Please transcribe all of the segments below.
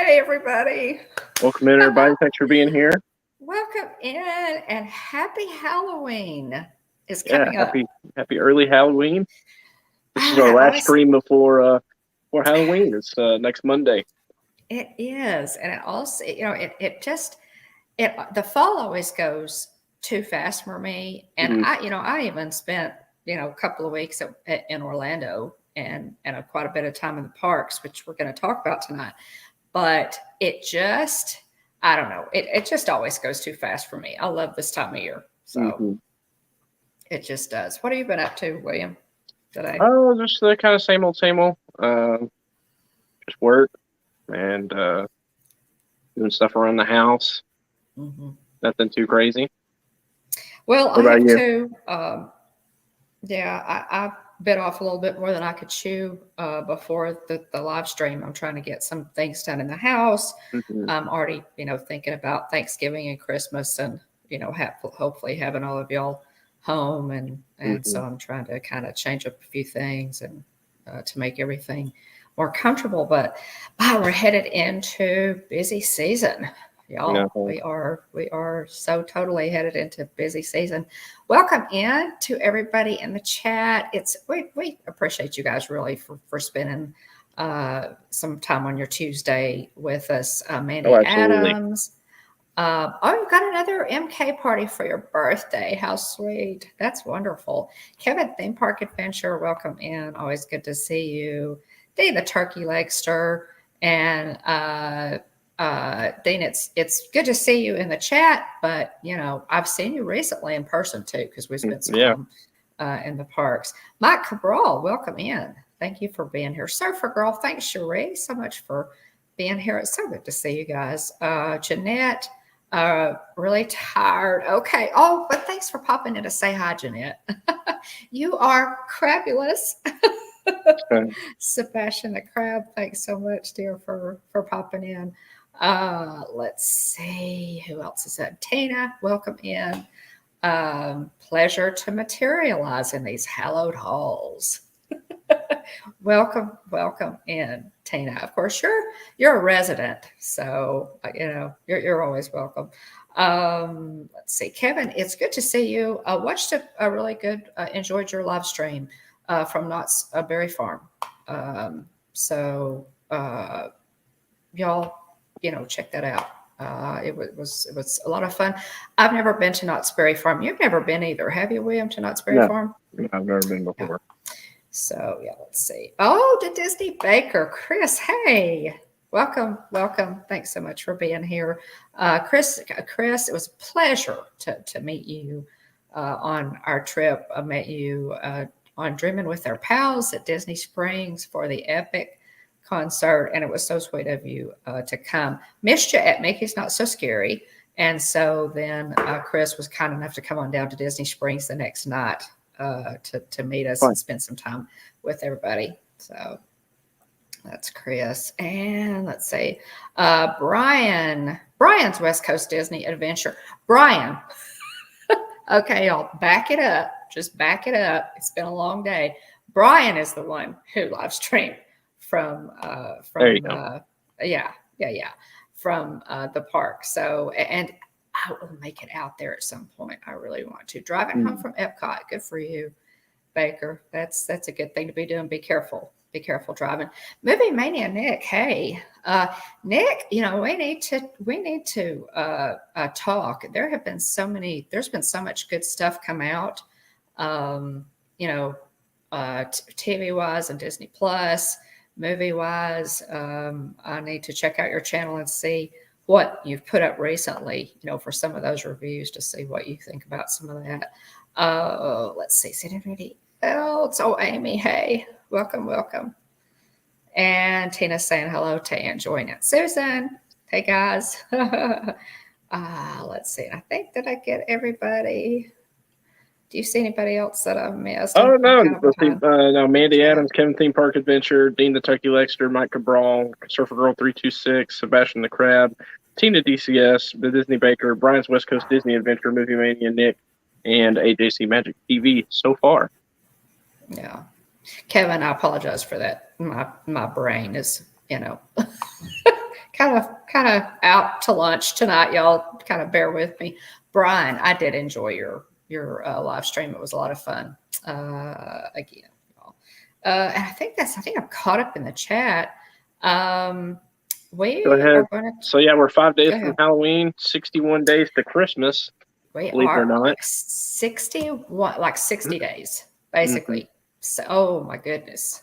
Hey, everybody. Welcome in, everybody. Thanks for being here. Welcome in, and happy Halloween is Yeah, coming up. happy early Halloween. This is Oh, our I last always, stream before Halloween. It's next Monday. it is, and it also, the fall always goes too fast for me. And Mhm. I even spent, a couple of weeks in Orlando and quite a bit of time in the parks, which we're going to talk about tonight. But I don't know, it just always goes too fast for me. I love this time of year. So Mhm. it just does. What have you been up to, William, today? Oh, just the kind of same old, same old. Just work and doing stuff around the house. Hmm. Nothing too crazy. Well, What I about have you? too. Yeah, I bit off a little bit more than I could chew before the live stream. I'm trying to get some things done in the house. Mhm. I'm already, thinking about Thanksgiving and Christmas, and hopefully having all of y'all home, and Mhm. so I'm trying to kind of change up a few things and to make everything more comfortable. But we're headed into busy season, Yeah. y'all. We are so totally headed into busy season. Welcome in to everybody in the chat. We appreciate you guys really for spending some time on your Tuesday with us. Oh, Mandy absolutely. Adams. You've got another MK party for your birthday. How sweet. That's wonderful. Kevin, Theme Park Adventure, welcome in. Always good to see you. Dean, the Turkey Legster, and Dean, it's good to see you in the chat, but I've seen you recently in person too, because we spent some Yeah. time in the parks. Mike Cabral, welcome in. Thank you for being here. Surfer Girl, thanks, Cherie, so much for being here. It's so good to see you guys. Jeanette, really tired. Okay. Oh, but thanks for popping in to say hi, Jeanette. You are crabulous. Okay. Sebastian the Crab, thanks so much, dear, for popping in. Let's see who else is that. Tina, welcome in. Pleasure to materialize in these hallowed halls. Welcome in, Tina. Of course, you're a resident, so you're always welcome. Let's see, Kevin. It's good to see you. I watched a really good. Enjoyed your live stream from Knott's Berry Farm. So y'all, check that out. It was a lot of fun. I've never been to Knott's Berry Farm. You've never been either, have you, William, to Knott's Berry No, Farm? I've never been Yeah. before. So yeah, let's see. Oh, the Disney Baker, Chris. Hey, welcome. Thanks so much for being here, Chris. It was a pleasure to meet you on our trip. I met you on Dreaming with Our Pals at Disney Springs for the epic concert, and it was so sweet of you to come. Missed you at Mickey's Not So Scary, and so then Chris was kind enough to come on down to Disney Springs the next night to meet us Fine. and spend some time with everybody. So that's Chris. And let's see, Brian's West Coast Disney Adventure. Brian, okay, y'all, back it up. Just back it up. It's been a long day. Brian is the one who live streamed from There you go. yeah, from the park. So, and I will make it out there at some point. I really want to. Driving home Mhm. from Epcot. Good for you, Baker. That's a good thing to be doing. Be careful. Be careful driving. Movie Mania Nick. Hey, Nick. We need to talk. There's been so much good stuff come out. Um, you know, TV wise and Disney Plus, movie wise. I need to check out your channel and see what you've put up recently, for some of those reviews to see what you think about some of that. Let's see. Is it anybody else? Oh, Amy. Hey, welcome. And Tina's saying hello to Aunt Joy and Susan. Hey, guys. Let's see. I think that I get everybody. Do you see anybody else that I've missed? Oh I'm no, kind of behind no, the Mandy chat. Adams, Kevin Theme Park Adventure, Dean the Turkey Lexter, Mike Cabral, Surfer Girl 326, Sebastian the Crab, Tina DCS, the Disney Baker, Brian's West Coast Disney Adventure, Movie Mania Nick, and AJC Magic TV so far. Yeah. Kevin, I apologize for that. My brain is, kind kind of out to lunch tonight. Y'all kind of bear with me. Brian, I did enjoy your live stream. It was a lot of fun. Again, y'all. And I think I'm caught up in the chat. We Go ahead. are going to. So yeah, we're 5 days from Halloween, 61 days to Christmas. We believe it or are not. like 60 days, basically. Mm-hmm. So, oh my goodness.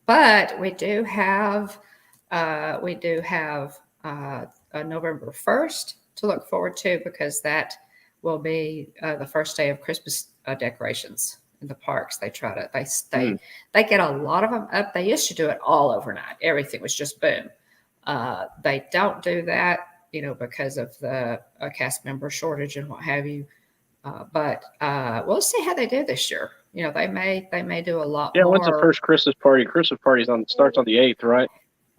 But we do have November 1st to look forward to, because that will be the first day of Christmas decorations in the parks. They get a lot of them up. They used to do it all overnight. Everything was just boom. They don't do that, because of the cast member shortage and what have you. But we'll see how they do this year. They may do a lot more. Yeah, when's the first Christmas party? Christmas party starts on the 8th, right?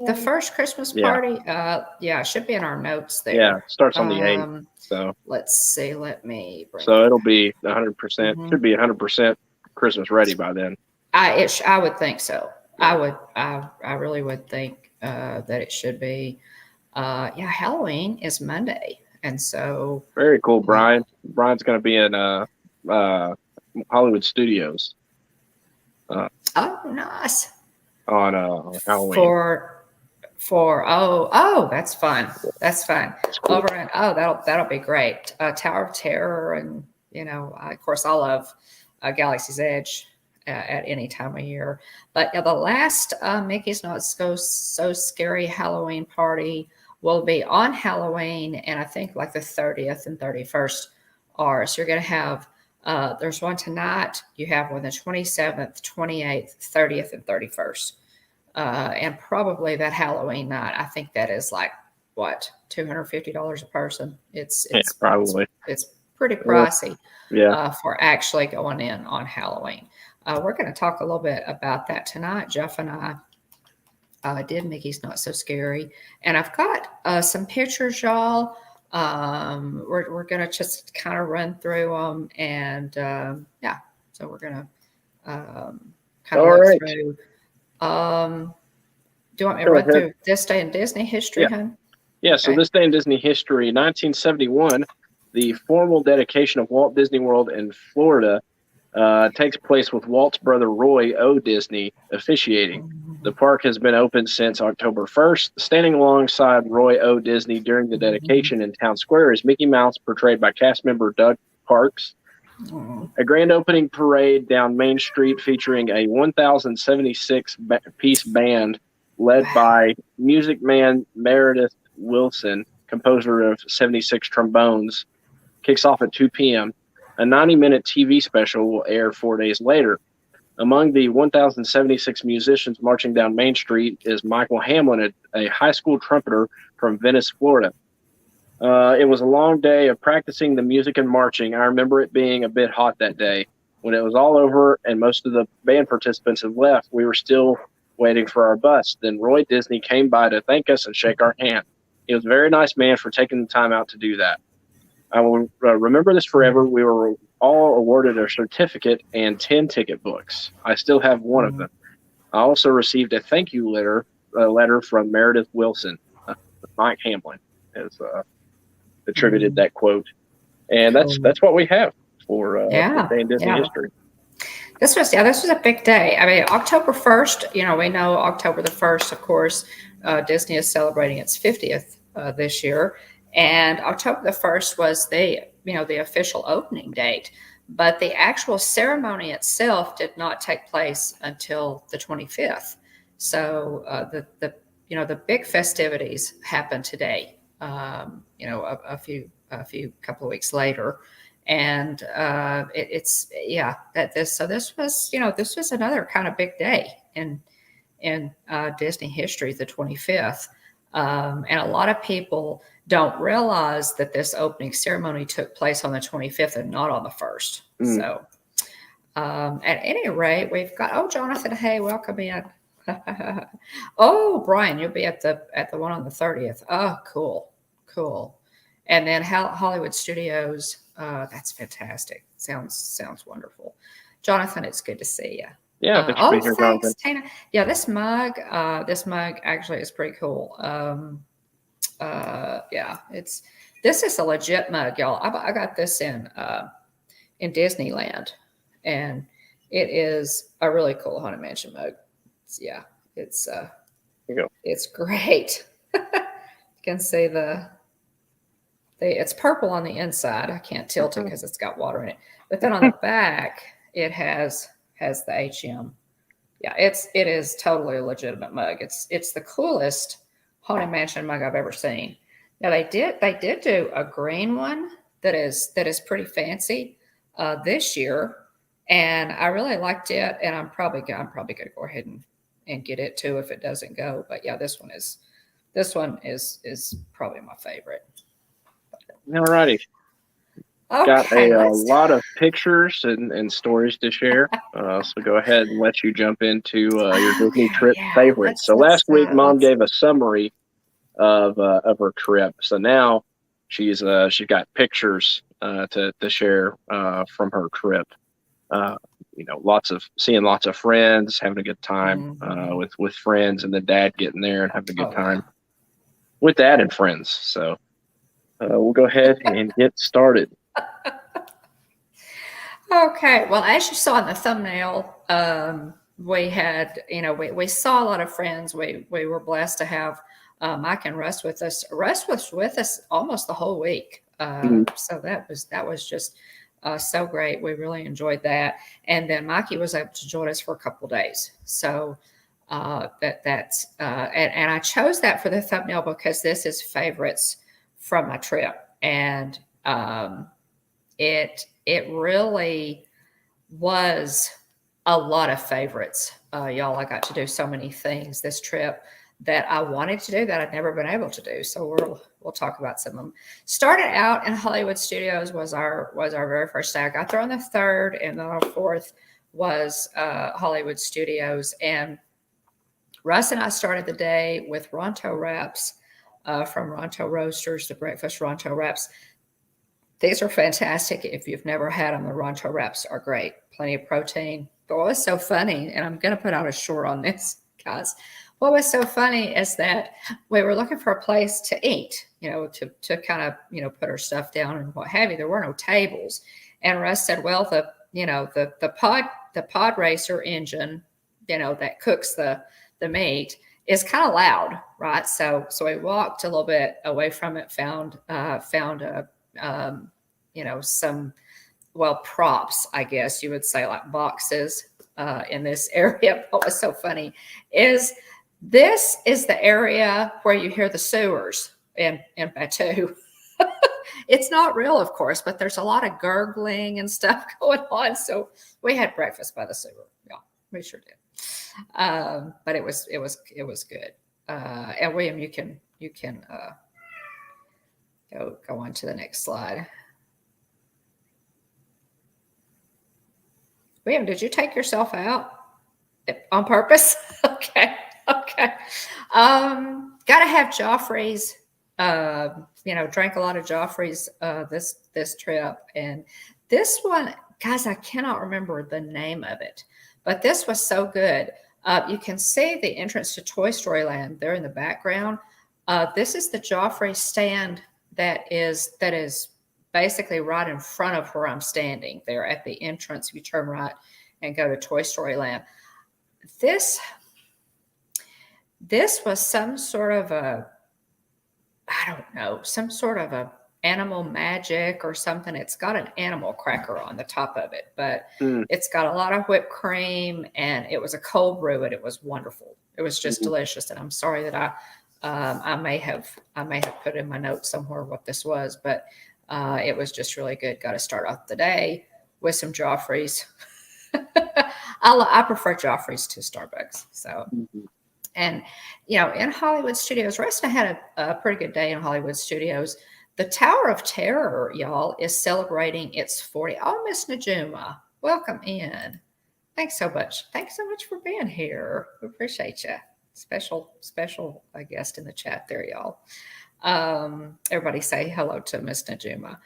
The first Christmas party, it should be in our notes there. Yeah, starts on the 8th. So let's see. Let me bring. So it'll be 100%. Mm-hmm. Should be 100% Christmas ready by then. I would think so. Yeah. I really would think that it should be. Halloween is Monday, and so very cool. Brian. Brian's going to be in Hollywood Studios. Oh, nice. On Halloween. For that's fun. That's fun. Cool. Over in that'll be great. Tower of Terror, and of course I love Galaxy's Edge at any time of year. But the last Mickey's Not So Scary Halloween party will be on Halloween, and I think like the 30th and 31st are. So you're going to have, there's one tonight, you have one the 27th, 28th, 30th, and 31st. And probably that Halloween night, I think that is like, what, $250 a person? It's probably. It's pretty pricey for actually going in on Halloween. We're going to talk a little bit about that tonight. Jeff and I did Mickey's Not So Scary, and I've got some pictures, y'all. We're gonna just kind of run through them, and so we're gonna kind of look through. Do you want me to run through this day in Disney history, hon? Yeah. Okay. So this day in Disney history, 1971, the formal dedication of Walt Disney World in Florida takes place with Walt's brother Roy O. Disney officiating. The park has been open since October 1st. Standing alongside Roy O. Disney during the dedication in Town Square is Mickey Mouse, portrayed by cast member Doug Parks. A grand opening parade down Main Street featuring a 1,076-piece band led by music man Meredith Wilson, composer of 76 trombones, kicks off at 2 p.m. A 90-minute TV special will air 4 days later. Among the 1,076 musicians marching down Main Street is Michael Hamlin, a high school trumpeter from Venice, Florida. It was a long day of practicing the music and marching. I remember it being a bit hot that day. When it was all over and most of the band participants had left, we were still waiting for our bus. Then Roy Disney came by to thank us and shake our hand. He was a very nice man for taking the time out to do that. I will remember this forever. We were all awarded a certificate and 10 ticket books. I still have one of them. I also received a thank you letter from Meredith Wilson. Mike Hamlin has attributed that quote. And that's what we have for the day in Disney history. This was a big day. I mean, October 1st, we know October the 1st, of course, Disney is celebrating its 50th this year. And October the 1st was the official opening date, but the actual ceremony itself did not take place until the 25th. So the big festivities happened today. A couple of weeks later, and this was another kind of big day in Disney history, the 25th. And a lot of people don't realize that this opening ceremony took place on the 25th and not on the 1st. So at any rate, we've got, Jonathan, hey, welcome in. Brian, you'll be at the one on the 30th. Oh, cool. And then Hollywood Studios, that's fantastic. Sounds wonderful. Jonathan, it's good to see you. Yeah, thanks for Oh, being here, thanks, Jonathan. Tina. Yeah, this mug actually is pretty cool. Yeah, this is a legit mug, y'all. I got this in Disneyland, and it is a really cool Haunted Mansion mug. Yeah, it's Here you go. it's great. You can see it's purple on the inside. I can't tilt it Mhm. because it's got water in it. But then on the back, it has the HM. Yeah, it is totally a legitimate mug. It's the coolest Haunted Mansion mug I've ever seen. Now they did do a green one that is pretty fancy this year, and I really liked it. And I'm probably gonna go ahead and get it too if it doesn't go. But yeah, this one is probably my favorite. All righty. Got Okay, a let's. lot of pictures and stories to share. So go ahead and let you jump into your Disney Okay, trip yeah, favorites. So last week, Mom let's. gave a summary of her trip. So now she's got pictures to share from her trip. Uh, seeing lots of friends, having a good time Mhm. with friends, and then Dad getting there and having a good Oh yeah. time with Dad and friends. So we'll go ahead and get started. Okay. Well, as you saw in the thumbnail, we had, we saw a lot of friends. We were blessed to have Mike and Russ with us. Russ was with us almost the whole week. Mhm. So that was just so great. We really enjoyed that. And then Mikey was able to join us for a couple of days. So and I chose that for the thumbnail because this is favorites from my trip, and it really was a lot of favorites. Y'all, I got to do so many things this trip that I wanted to do that I'd never been able to do. So we'll talk about some of them. Started out in Hollywood Studios was our very first day. I got there on the third, and then on the fourth was Hollywood Studios. And Russ and I started the day with Ronto wraps from Ronto Roasters, the breakfast Ronto wraps. These are fantastic. If you've never had them, the Ronto wraps are great. Plenty of protein. But what was so funny, and I'm going to put out a short on this, guys. What was so funny is that we were looking for a place to eat, to kind of, put our stuff down and what have you. There were no tables. And Russ said, well, the pod racer engine, that cooks the meat is kind of loud, right? So we walked a little bit away from it, found a some, well, props, I guess you would say, like boxes in this area. What was so funny is this is the area where you hear the sewers in Batu. It's not real, of course, but there's a lot of gurgling and stuff going on. So we had breakfast by the sewer. Yeah, we sure did. But it was good. And William, you can go on to the next slide. William, did you take yourself out on purpose? Okay. Okay. Gotta have Joffrey's. Drank a lot of Joffrey's this trip, and this one, guys, I cannot remember the name of it, but this was so good. You can see the entrance to Toy Story Land there in the background. This is the Joffrey stand that is basically right in front of where I'm standing there at the entrance. If you turn right and go to Toy Story Land, this was some sort of I don't know, some sort of a animal magic or something. It's got an animal cracker on the top of it, but Mm, it's got a lot of whipped cream, and it was a cold brew, and it was wonderful. It was just mhm. delicious. And I'm sorry that I may have put in my notes somewhere what this was, but it was just really good. Got to start off the day with some Joffrey's. I prefer Joffrey's to Starbucks. So, Mhm. and in Hollywood Studios, Russ and I had a pretty good day in Hollywood Studios. The Tower of Terror, y'all, is celebrating its 40. Oh, Miss Najuma, welcome in. Thanks so much. Thanks so much for being here. We appreciate you. Special guest in the chat there, y'all. Everybody say hello to Miss Najuma.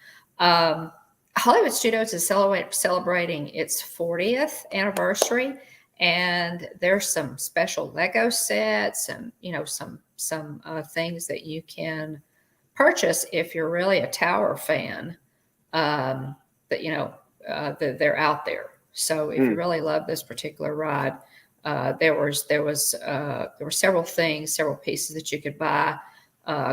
Hollywood Studios is celebrating its 40th anniversary, And there's some special Lego sets and, some things that you can purchase if you're really a tower fan, that, that they're out there. So if you really love this particular ride, there were several things, several pieces that you could buy,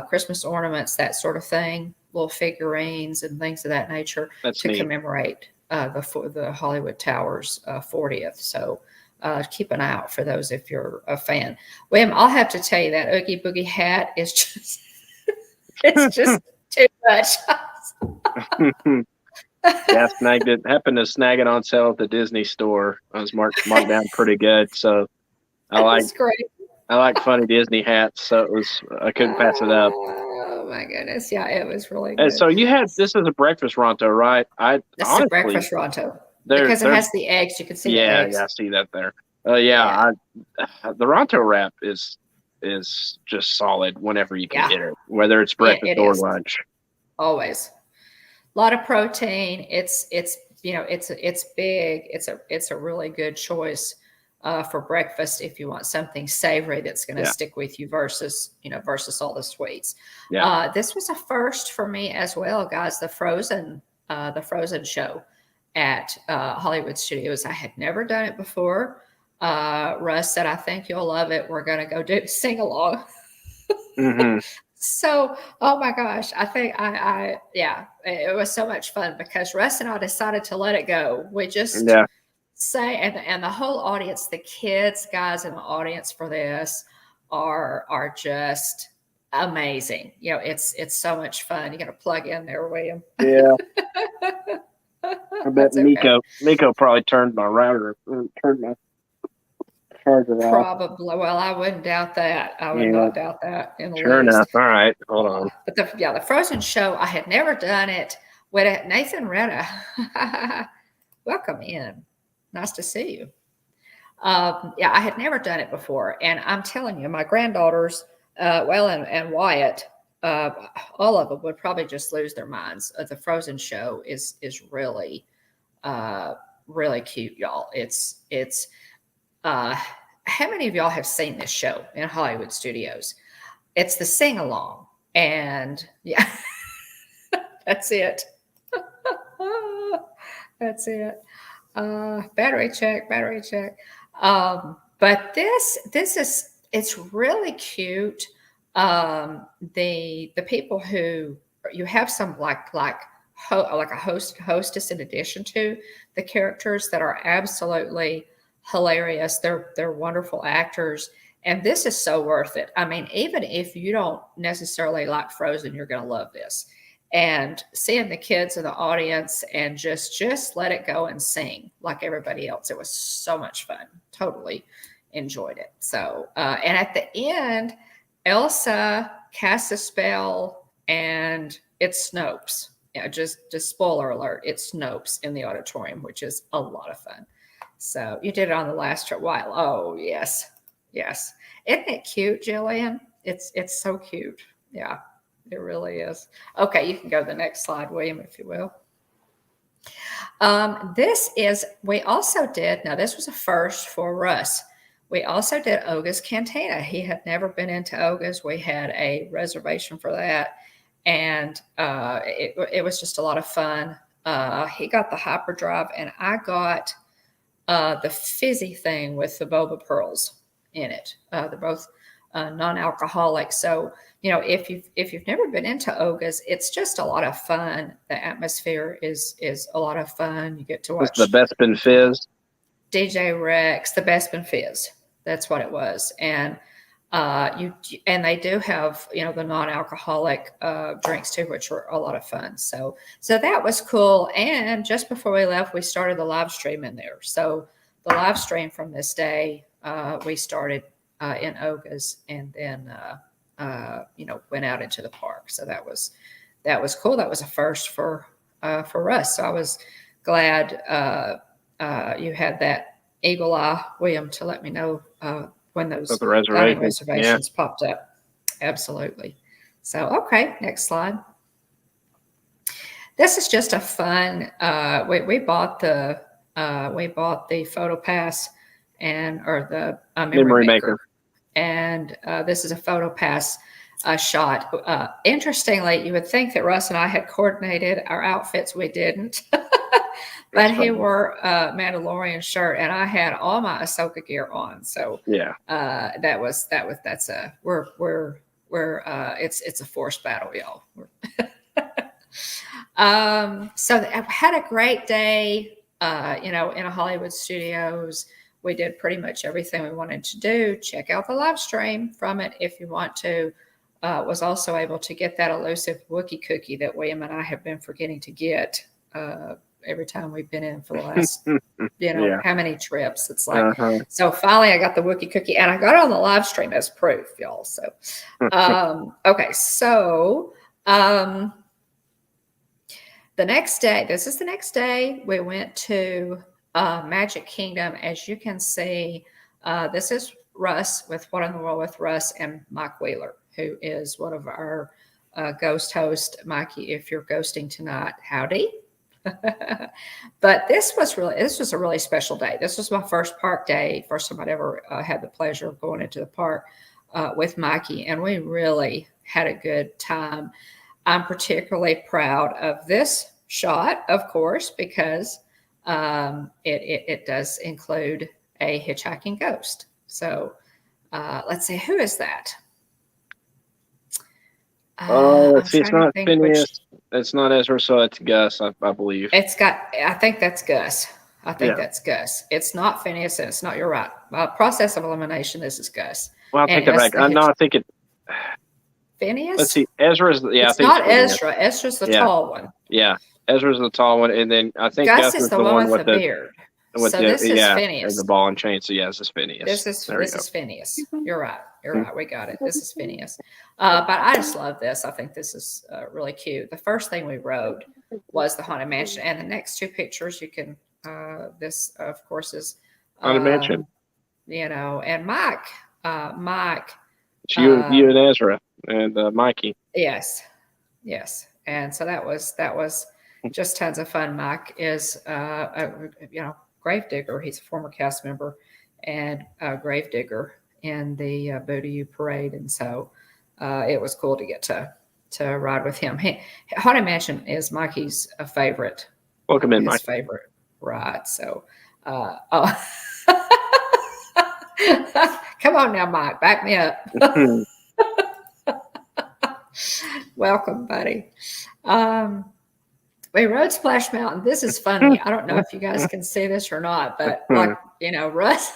Christmas ornaments, that sort of thing, little figurines and things of that nature That's to neat. commemorate the Hollywood Towers 40th. So keep an eye out for those if you're a fan. William, I'll have to tell you that Oogie Boogie hat is just it's just too much. Yeah, snagged it. Happened to snag it on sale at the Disney store. I was marked down pretty good. So That's great. I like funny Disney hats, so I couldn't pass it up. Oh my goodness. Yeah, it was really And good. so this is a breakfast Ronto, right? This is a breakfast Ronto. Because it has the eggs. You can see the eggs. Yeah, I see that there. The Ronto wrap is just solid whenever you can get it, whether it's breakfast or lunch. Always. A lot of protein. It's big. It's a really good choice for breakfast if you want something savory that's going to stick with you versus all the sweets. Yeah. This was a first for me as well, guys. The Frozen show at Hollywood Studios. I had never done it before. Russ said, "I think you'll love it. We're going to go sing along." Mm-hmm. So, oh my gosh, I think it was so much fun because Russ and I decided to let it go. We just say, and the whole audience, the kids, guys in the audience for this are just amazing. It's so much fun. You got to plug in there, William. Yeah. I bet Nico probably turned my charger off. Probably. Well, I wouldn't doubt that. I would not doubt that in the least. Sure enough. All right. Hold on. But the Frozen show, I had never done it. With Nathan Retta. Welcome in. Nice to see you. I had never done it before. And I'm telling you, my granddaughters, and Wyatt, all of them would probably just lose their minds. The Frozen show is really, really cute, y'all. It's how many of y'all have seen this show in Hollywood Studios? It's the sing along, and that's it. That's it. Battery check. But it's really cute. The people who you have some like a hostess in addition to the characters that are absolutely hilarious. They're wonderful actors. And this is so worth it. I mean, even if you don't necessarily like Frozen, you're going to love this. And seeing the kids in the audience and just let it go and sing like everybody else. It was so much fun. Totally enjoyed it. So, and at the end, Elsa casts a spell and it's Snopes. Just spoiler alert, it's Snopes in the auditorium, which is a lot of fun. So you did it on the last trip. While. Oh, yes. Yes. Isn't it cute, Jillian? It's so cute. Yeah, it really is. Okay, you can go to the next slide, William, if you will. We also did, now this was a first for Russ. We also did Oga's Cantina. He had never been into Oga's. We had a reservation for that. And it was just a lot of fun. He got the hyperdrive and I got the fizzy thing with the boba pearls in it. They're both non-alcoholic. So, if you've never been into Oga's, it's just a lot of fun. The atmosphere is a lot of fun. You get to watch the Bespin Fizz. DJ Rex, the Bespin Fizz. That's what it was. And they do have, the non-alcoholic drinks too, which were a lot of fun. So that was cool. And just before we left, we started the live stream in there. So the live stream from this day, we started in Oga's and then, went out into the park. So that was cool. That was a first for us. So I was glad you had that eagle eye, William, to let me know when those reservations popped up. Absolutely. So, okay, next slide. This is just a fun, we bought the photo pass or the Memory memory maker. maker. And this is a photo pass shot. Interestingly, you would think that Russ and I had coordinated our outfits. We didn't. But he wore a Mandalorian shirt, and I had all my Ahsoka gear on. So Yeah. that's a it's a forced battle, y'all. So I had a great day. In a Hollywood Studios. We did pretty much everything we wanted to do. Check out the live stream from it if you want to. Was also able to get that elusive Wookiee cookie that William and I have been forgetting to get every time we've been in for the last, how many trips. It's like, so finally I got the Wookiee cookie, and I got it on the live stream as proof, y'all. So, okay. So, the next day, this is the next day, we went to Magic Kingdom. As you can see, this is Russ with What in the World with Russ and Mike Wheeler, who is one of our ghost hosts. Mikey, if you're ghosting tonight, howdy. But this was a really special day. This was my first park day, first time I'd ever had the pleasure of going into the park with Mikey, and we really had a good time. I'm particularly proud of this shot, of course, because it does include a hitchhiking ghost. So let's see, who is that? Let's see. It's not Phineas. It's not Ezra, so it's Gus, I believe. I think that's Gus. That's Gus. It's not Phineas, and it's not, you're right. Process of elimination, this is Gus. Well, I'll take that back. I think it. Phineas? Let's see. Ezra's, it's not Ezra. Ezra's the tall one. Yeah. Ezra's the tall one, and then I think Gus is the one with the beard. So this is Phineas. And the ball and chain. So this is Phineas. This is Phineas. You're right. We got it. This is Phineas. But I just love this. I think this is really cute. The first thing we rode was the Haunted Mansion, and the next two pictures you can. This of course is Haunted Mansion. And Mike. It's you and Ezra and Mikey. Yes. And so that was just tons of fun. Mike is Gravedigger. He's a former cast member and Gravedigger in the Boo Parade, and so it was cool to get to ride with him. Haunted Mansion is Mikey's favorite. Welcome in, Mike. Favorite ride. So, come on now, Mike, back me up. Welcome, buddy. We rode Splash Mountain. This is funny. I don't know if you guys can see this or not, but Russ,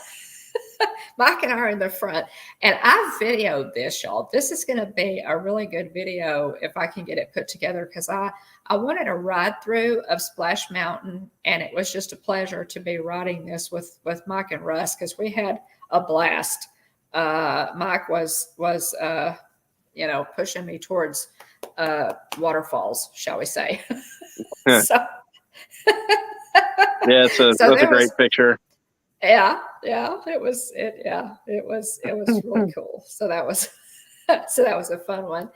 Mike and I are in the front, and I videoed this, y'all. This is going to be a really good video if I can get it put together, because I wanted a ride through of Splash Mountain, and it was just a pleasure to be riding this with Mike and Russ, because we had a blast. Mike was pushing me towards waterfalls, shall we say. So, that's a great picture. Yeah, it was really cool. So that was a fun one.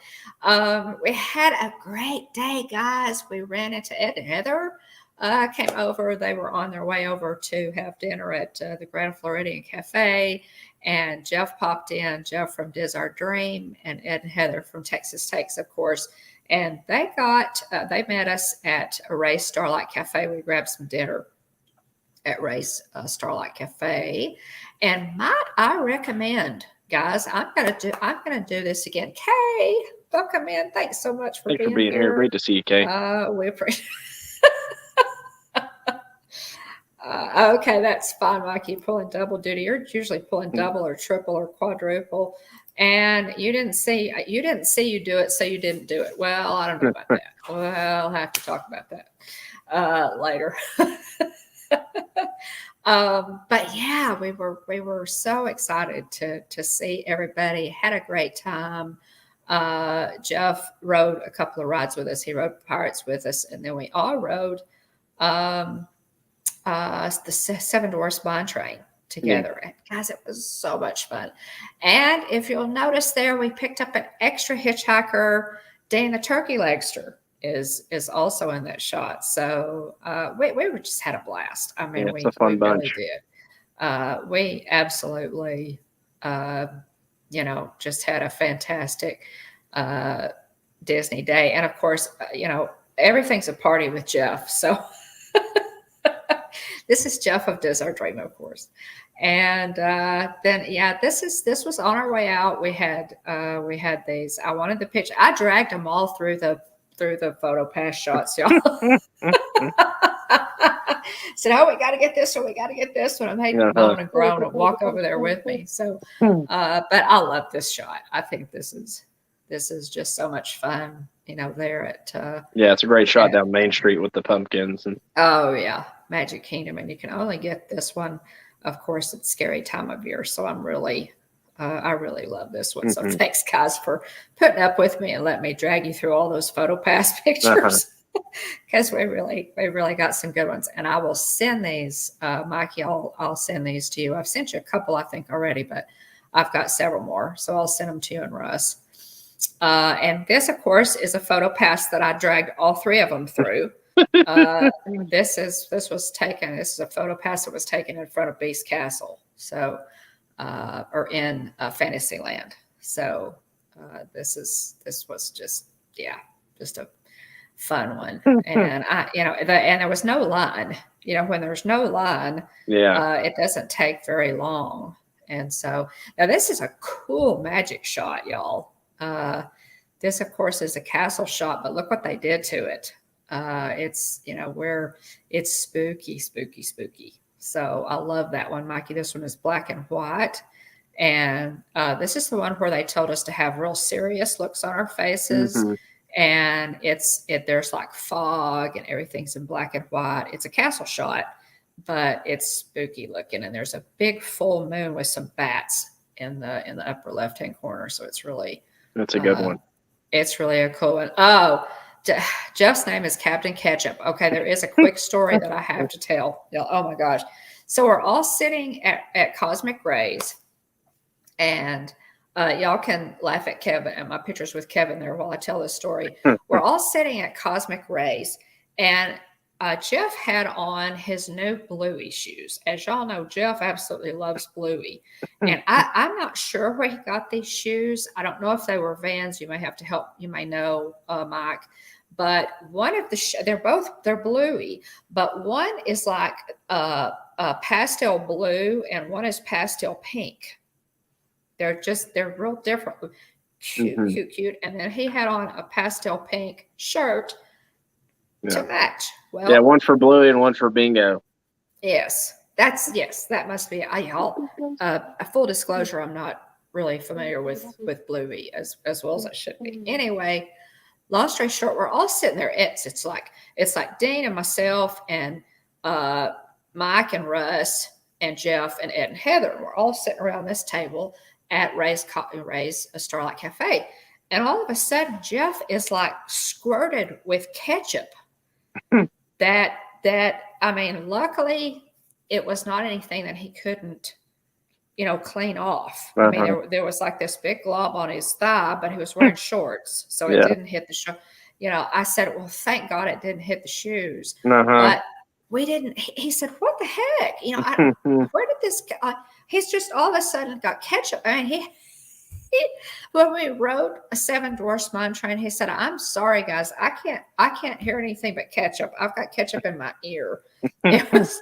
We had a great day, guys. We ran into Ed and Heather. Came over. They were on their way over to have dinner at the Grand Floridian Cafe, and Jeff popped in. Jeff from Diz Our Dream, and Ed and Heather from Texas Takes, of course. And they met us at Ray's Starlight Cafe. We grabbed some dinner at Ray's Starlight Cafe, and might I recommend, guys, I'm gonna do this again. Kay, welcome in. Thanks so much for being here. Great to see you, Kay. We appreciate. Okay, that's fine, Mikey. Pulling double duty. You're usually pulling double or triple or quadruple, and you didn't see you do it, so you didn't do it. Well, I don't know about that. Well, I'll have to talk about that later. But yeah, we were so excited to see everybody. Had a great time. Jeff rode a couple of rides with us. He rode Pirates with us, and then we all rode the Seven Dwarfs Mine Train together. And guys, it was so much fun. And if you'll notice there, we picked up an extra hitchhiker. Dan the Turkey Legster is also in that shot. So we just had a blast. I mean, it's a fun bunch. Really did. We absolutely, just had a fantastic Disney day. And of course, everything's a party with Jeff. So this is Jeff of Does Our Dream, of course. And then, yeah, this was on our way out. We had these. I wanted the picture. I dragged them all through the photo pass shots, y'all. Said, "Oh, we got to get this one. We got to get this one." I made them moan and groan and walk over there with me. So, but I love this shot. I think this is just so much fun. There at yeah, it's a great shot down Main Street with the pumpkins and oh yeah, Magic Kingdom, and you can only get this one, of course, at scary time of year. So I'm really, I really love this one. So thanks, guys, for putting up with me and let me drag you through all those photo pass pictures. Because we really got some good ones, and I will send these, Mikey. I'll send these to you. I've sent you a couple, I think, already, but I've got several more, so I'll send them to you and Russ. And this, of course, is a photo pass that I dragged all three of them through. This is a photo pass that was taken in front of Beast Castle, so or in Fantasyland. So this was just a fun one. And and there was no line. When there's no line, it doesn't take very long. And so now this is a cool magic shot, y'all. This, of course, is a castle shot, but look what they did to it. It's where it's spooky. So I love that one, Mikey. This one is black and white. And this is the one where they told us to have real serious looks on our faces. And there's like fog and everything's in black and white. It's a castle shot, but it's spooky looking. And there's a big full moon with some bats in the upper left-hand corner. So that's a good one. It's really a cool one. Oh, Jeff's name is Captain Ketchup. Okay, there is a quick story that I have to tell. Oh my gosh. So we're all sitting at Cosmic Rays, and y'all can laugh at Kevin and my pictures with Kevin there while I tell this story. We're all sitting at Cosmic Rays, and Jeff had on his new Bluey shoes. As y'all know, Jeff absolutely loves Bluey. And I'm not sure where he got these shoes. I don't know if they were Vans. You may have to help. You may know, Mike. But one of they're Bluey, but one is like pastel blue and one is pastel pink. They're real different. Cute. And then he had on a pastel pink shirt to match. Well, yeah, one for Bluey and one for Bingo. Yes, that must be. Y'all, a full disclosure, I'm not really familiar with Bluey as well as I should be. Anyway, long story short, we're all sitting there. It's like Dean and myself and Mike and Russ and Jeff and Ed and Heather. And we're all sitting around this table at Ray's Starlight Cafe. And all of a sudden, Jeff is like squirted with ketchup. Luckily, it was not anything that he couldn't, clean off. I mean, there was like this big glob on his thigh, but he was wearing shorts, so it didn't hit the shoe. I said, well, thank God it didn't hit the shoes. But we didn't. He said, what the heck? Where did this guy? He's just all of a sudden got ketchup. I mean, when we rode a Seven Dwarfs Mine Train, he said, I'm sorry, guys. I can't hear anything but ketchup. I've got ketchup in my ear. It was,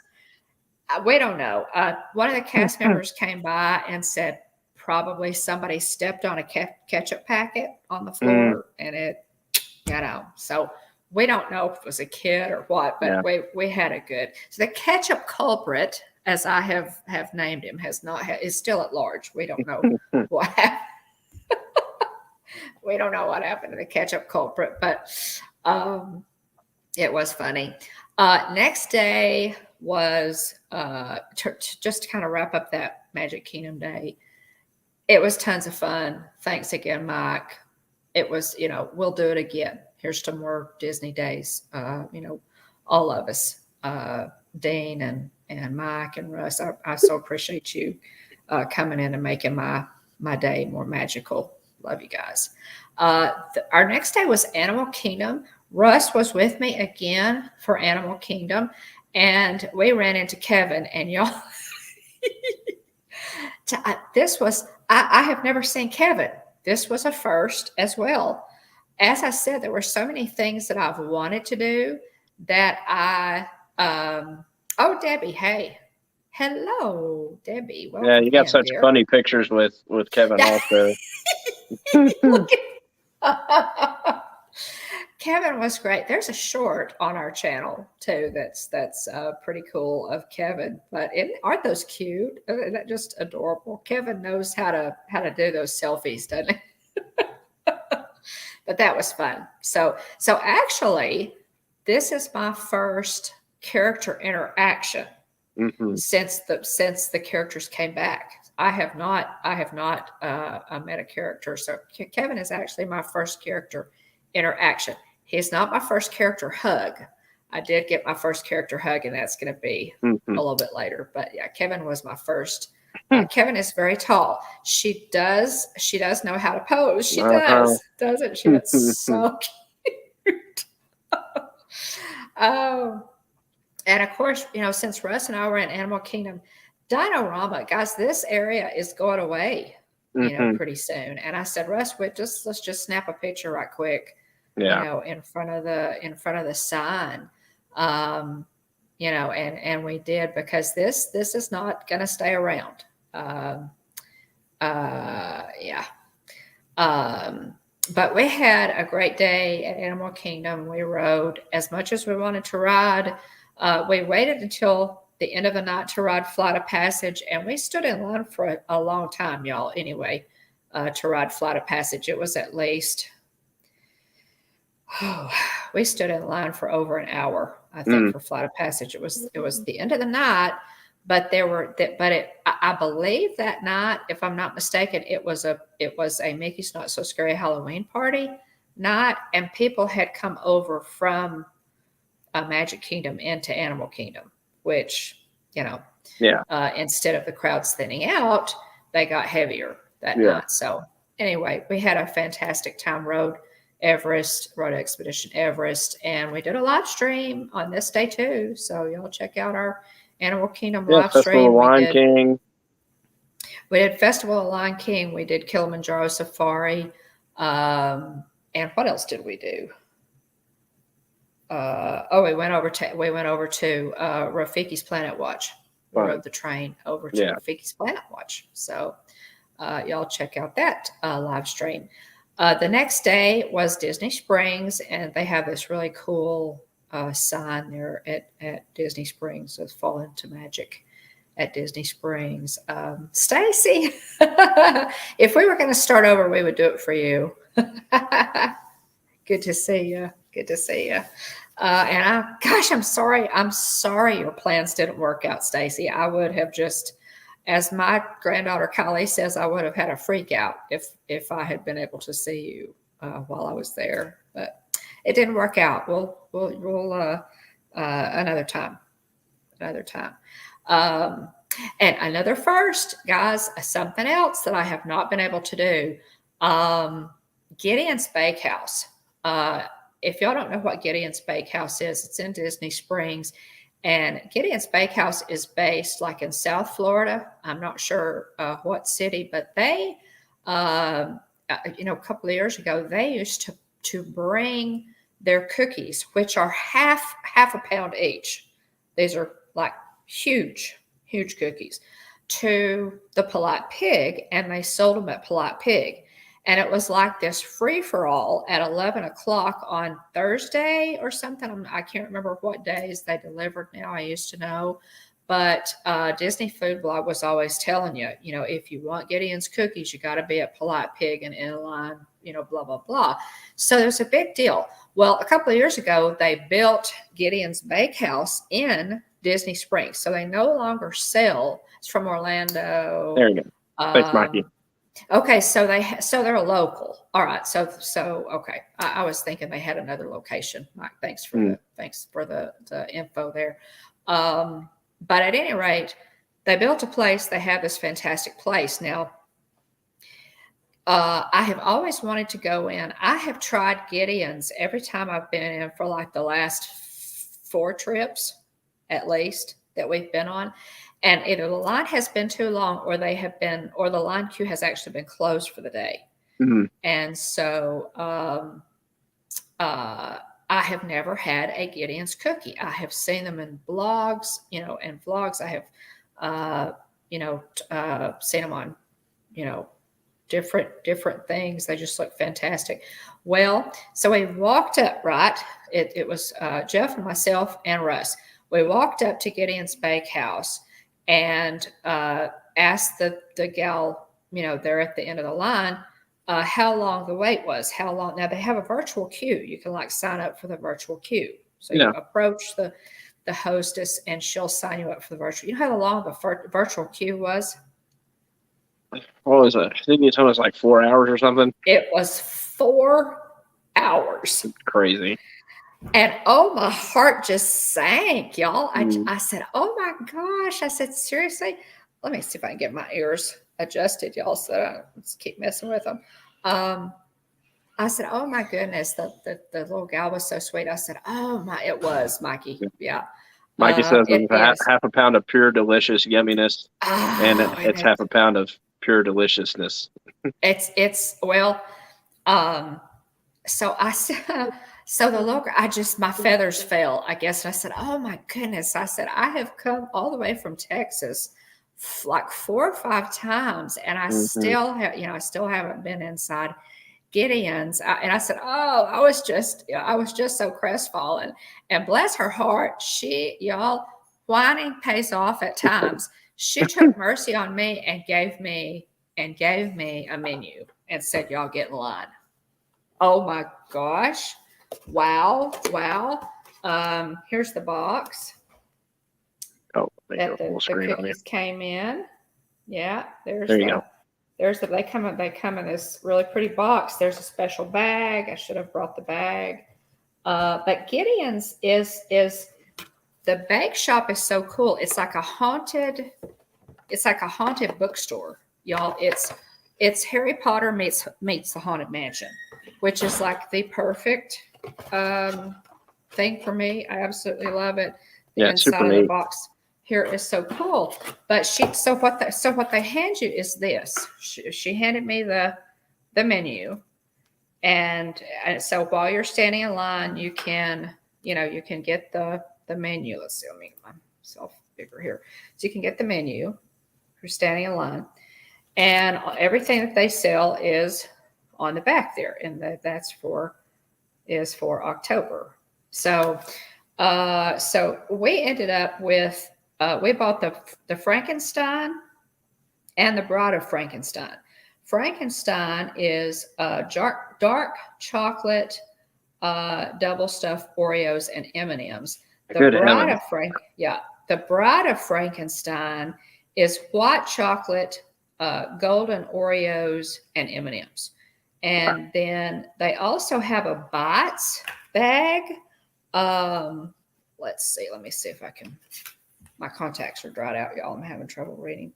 we don't know. One of the cast members came by and said, probably somebody stepped on a ketchup packet on the floor and it got out. So we don't know if it was a kid or what, but we had a good. So the ketchup culprit, as I have named him, is still at large. We don't know what happened. We don't know what happened to the ketchup culprit, but it was funny. Next day was just to kind of wrap up that Magic Kingdom day. It was tons of fun. Thanks again, Mike. It was, we'll do it again. Here's to more Disney days. All of us, Dean and Mike and Russ. I so appreciate you coming in and making my day more magical. Love you guys. Our next day was Animal Kingdom. Russ was with me again for Animal Kingdom, and we ran into Kevin. And y'all This was, I have never seen Kevin. This was a first as well. As I said, there were so many things that I've wanted to do that oh, Debbie, hey. Hello, Debbie. Yeah, Welcome you got in, such dear. funny pictures with Kevin also. Look at Kevin was great. There's a short on our channel too. That's pretty cool of Kevin. But aren't those cute? Isn't that just adorable? Kevin knows how to do those selfies, doesn't he? But that was fun. So actually, this is my first character interaction since the characters came back. I have not met a character. So Kevin is actually my first character interaction. He's not my first character hug. I did get my first character hug, and that's going to be a little bit later. But yeah, Kevin was my first. Kevin is very tall. She does know how to pose. She does, doesn't she? It's so cute. Oh, and of course, since Russ and I were in Animal Kingdom, Dinorama, guys, this area is going away, pretty soon. And I said, Russ, let's just snap a picture right quick, in front of the sign. And we did, because this is not going to stay around. Yeah. But we had a great day at Animal Kingdom. We rode as much as we wanted to ride. We waited until the end of the night to ride Flight of Passage, and we stood in line for a long time, y'all, anyway, to ride Flight of Passage. It was at least, we stood in line for over an hour, I think, for Flight of Passage. It was the end of the night, but I believe that night, if I'm not mistaken, it was a Mickey's Not So Scary Halloween party night, and people had come over from Magic Kingdom into Animal Kingdom, which, instead of the crowds thinning out, they got heavier that night. So anyway, we had a fantastic time. Rode Expedition Everest, and we did a live stream on this day too. So y'all check out our Animal Kingdom live stream. We did Festival of Lion King. We did Kilimanjaro Safari. And what else did we do? We went over to Rafiki's Planet Watch. We rode the train over to Rafiki's Planet Watch. So y'all check out that live stream. The next day was Disney Springs, and they have this really cool sign there at Disney Springs. It's Fall into Magic at Disney Springs. Stacy, if we were going to start over, we would do it for you. Good to see you. Good to see you. I'm sorry. I'm sorry your plans didn't work out, Stacy. I would have just, as my granddaughter Kylie says, I would have had a freak out if I had been able to see you while I was there. But it didn't work out. We'll another time. And another first, guys, something else that I have not been able to do. Gideon's Bakehouse. If y'all don't know what Gideon's Bakehouse is, it's in Disney Springs. And Gideon's Bakehouse is based like in South Florida. I'm not sure what city, but they, a couple of years ago, they used to bring their cookies, which are half a pound each. These are like huge cookies, to the Polite Pig, and they sold them at Polite Pig. And it was like this free-for-all at 11 o'clock on Thursday or something. I can't remember what days they delivered now. I used to know. But Disney Food Blog was always telling you, if you want Gideon's cookies, you got to be at Polite Pig and in line, blah, blah, blah. So there's a big deal. Well, a couple of years ago, they built Gideon's Bakehouse in Disney Springs. So they no longer sell. It's from Orlando. There you go. Thanks, Mikey. Okay, so they're a local. All right, so okay. I was thinking they had another location. Mike, thanks for the info there. But at any rate, they built a place. They have this fantastic place now. I have always wanted to go in. I have tried Gideon's every time I've been in for like the last 4 trips, at least, that we've been on. And either the line has been too long, or the line queue has actually been closed for the day. Mhm. And so I have never had a Gideon's cookie. I have seen them in blogs, and vlogs. I have, seen them on, different things. They just look fantastic. Well, so we walked up, right? It was Jeff and myself and Russ. We walked up to Gideon's Bakehouse and asked the gal, there at the end of the line, how long the wait was, how long. Now they have a virtual queue. You can sign up for the virtual queue. So you approach the hostess and she'll sign you up for the virtual. You know how long the virtual queue was? What was it? Didn't you tell us 4 hours or something? It was 4 hours. Crazy. And my heart just sank, y'all. I said, oh my gosh. I said, seriously? Let me see if I can get my ears adjusted, y'all, so I don't just keep messing with them. I said, oh my goodness, the little gal was so sweet. I said, it was, Mikey. Yeah. Mikey says it's half a pound of pure delicious yumminess, and it's half a pound of pure deliciousness. So I said, so the little girl, my feathers fell, I guess. And I said, oh my goodness. I said, I have come all the way from Texas 4 or 5 times, and I still haven't been inside Gideon's. And I said, I was just so crestfallen. And bless her heart, whining pays off at times. She took mercy on me and gave me a menu and said, y'all get in line. Oh my gosh. Wow. Here's the box. Oh, that the cookies came in. Yeah, there you go. They come in this really pretty box. There's a special bag. I should have brought the bag. But Gideon's is the bake shop is so cool. It's like a haunted bookstore, y'all. It's Harry Potter meets the Haunted Mansion, which is the perfect thing for me. I absolutely love it. The inside of the box here is so cool. But what they hand you is this. She handed me the menu, and so while you're standing in line, you can get the menu. Let's see. Let me get myself bigger here. So you can get the menu. If you're standing in line, and everything that they sell is on the back there, and that's for October. So we ended up with. We bought the Frankenstein and the Bride of Frankenstein. Frankenstein is dark chocolate, double stuffed Oreos and M&Ms. The Bride of Frankenstein is white chocolate, golden Oreos and M&Ms. And then they also have a Bites bag. Let's see. Let me see if I can. My contacts are dried out, y'all. I'm having trouble reading.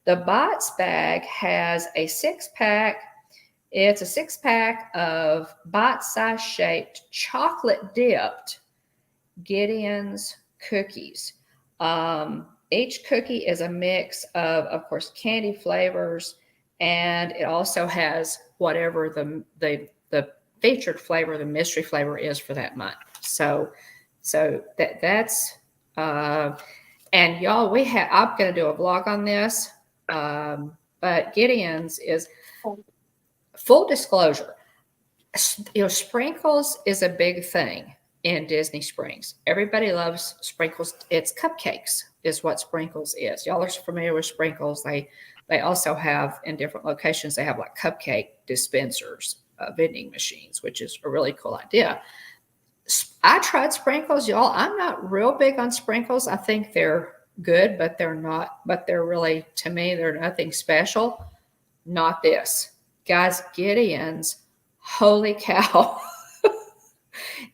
The Bites bag has a 6-pack. It's a 6-pack of bite-size shaped chocolate dipped Gideon's cookies. Each cookie is a mix of course, candy flavors, and it also has whatever the featured flavor, the mystery flavor is for that month. So that's. And y'all, I'm going to do a vlog on this, but Gideon's is full disclosure. Sprinkles is a big thing in Disney Springs. Everybody loves sprinkles. It's cupcakes is what sprinkles is. Y'all are familiar with sprinkles. They also have in different locations, they have cupcake dispensers, vending machines, which is a really cool idea. I tried sprinkles, y'all. I'm not real big on sprinkles. I think they're good, but they're not. But they're really, to me, they're nothing special. Not this. Guys, Gideon's, holy cow.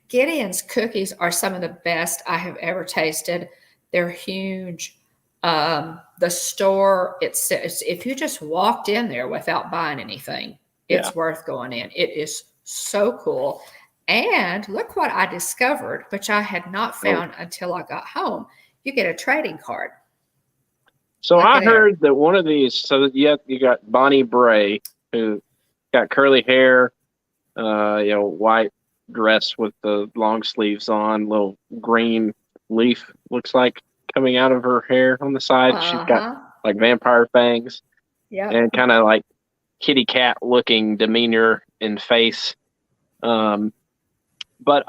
Gideon's cookies are some of the best I have ever tasted. They're huge. The store, if you just walked in there without buying anything, it's worth going in. It is so cool. And look what I discovered, which I had not found until I got home. You get a trading card. So Look I at here. heard that one of these. So you got Bonnie Bray, who got curly hair, white dress with the long sleeves on, little green leaf looks like coming out of her hair on the side. She's got Uh-huh. like vampire fangs and Yep. kind of like kitty cat looking demeanor and face. But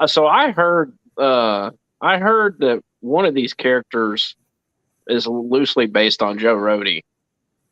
so I heard that one of these characters is loosely based on Joe Rody.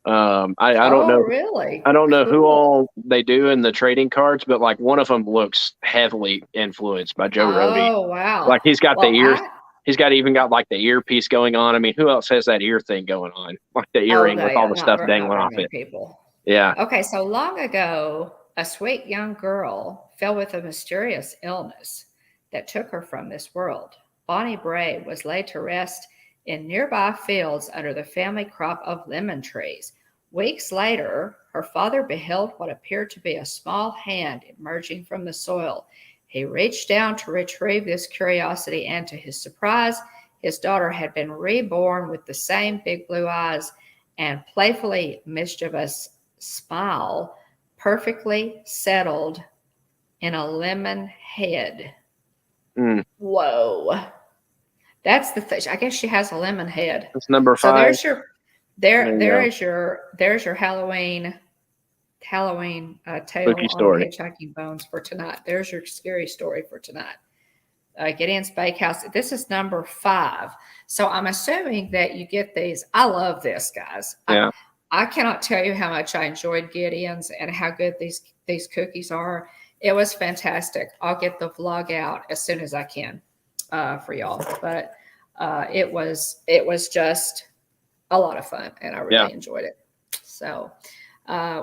I don't Oh, know. really? I don't know who Cool. all they do in the trading cards, but like one of them looks heavily influenced by Joe Rody. Oh, wow. Like he's got the Well, ears. He's got even got like the earpiece going on. I mean, who else has that ear thing going on? Like the oh, earring no, with all yeah, the stuff not dangling very off many it. people. Yeah. Okay, so long ago, a sweet young girl fell with a mysterious illness that took her from this world. Bonnie Bray was laid to rest in nearby fields under the family crop of lemon trees. Weeks later, her father beheld what appeared to be a small hand emerging from the soil. He reached down to retrieve this curiosity, and to his surprise, his daughter had been reborn with the same big blue eyes and playfully mischievous smile, perfectly settled in a lemon head. Mm, Whoa. That's the thing. I guess she has a lemon head. that's number So 5. there There you there go. is your Halloween tale Spooky on story. Hitchhiking Bones for tonight. There's your scary story for tonight. Gideon's Bakehouse. This is number 5. So I'm assuming that you get these. I love this, guys. Yeah. I cannot tell you how much I enjoyed Gideon's and how good these cookies are. It was fantastic. I'll get the vlog out as soon as I can for y'all. But it was just a lot of fun, and I Yeah. really enjoyed it. So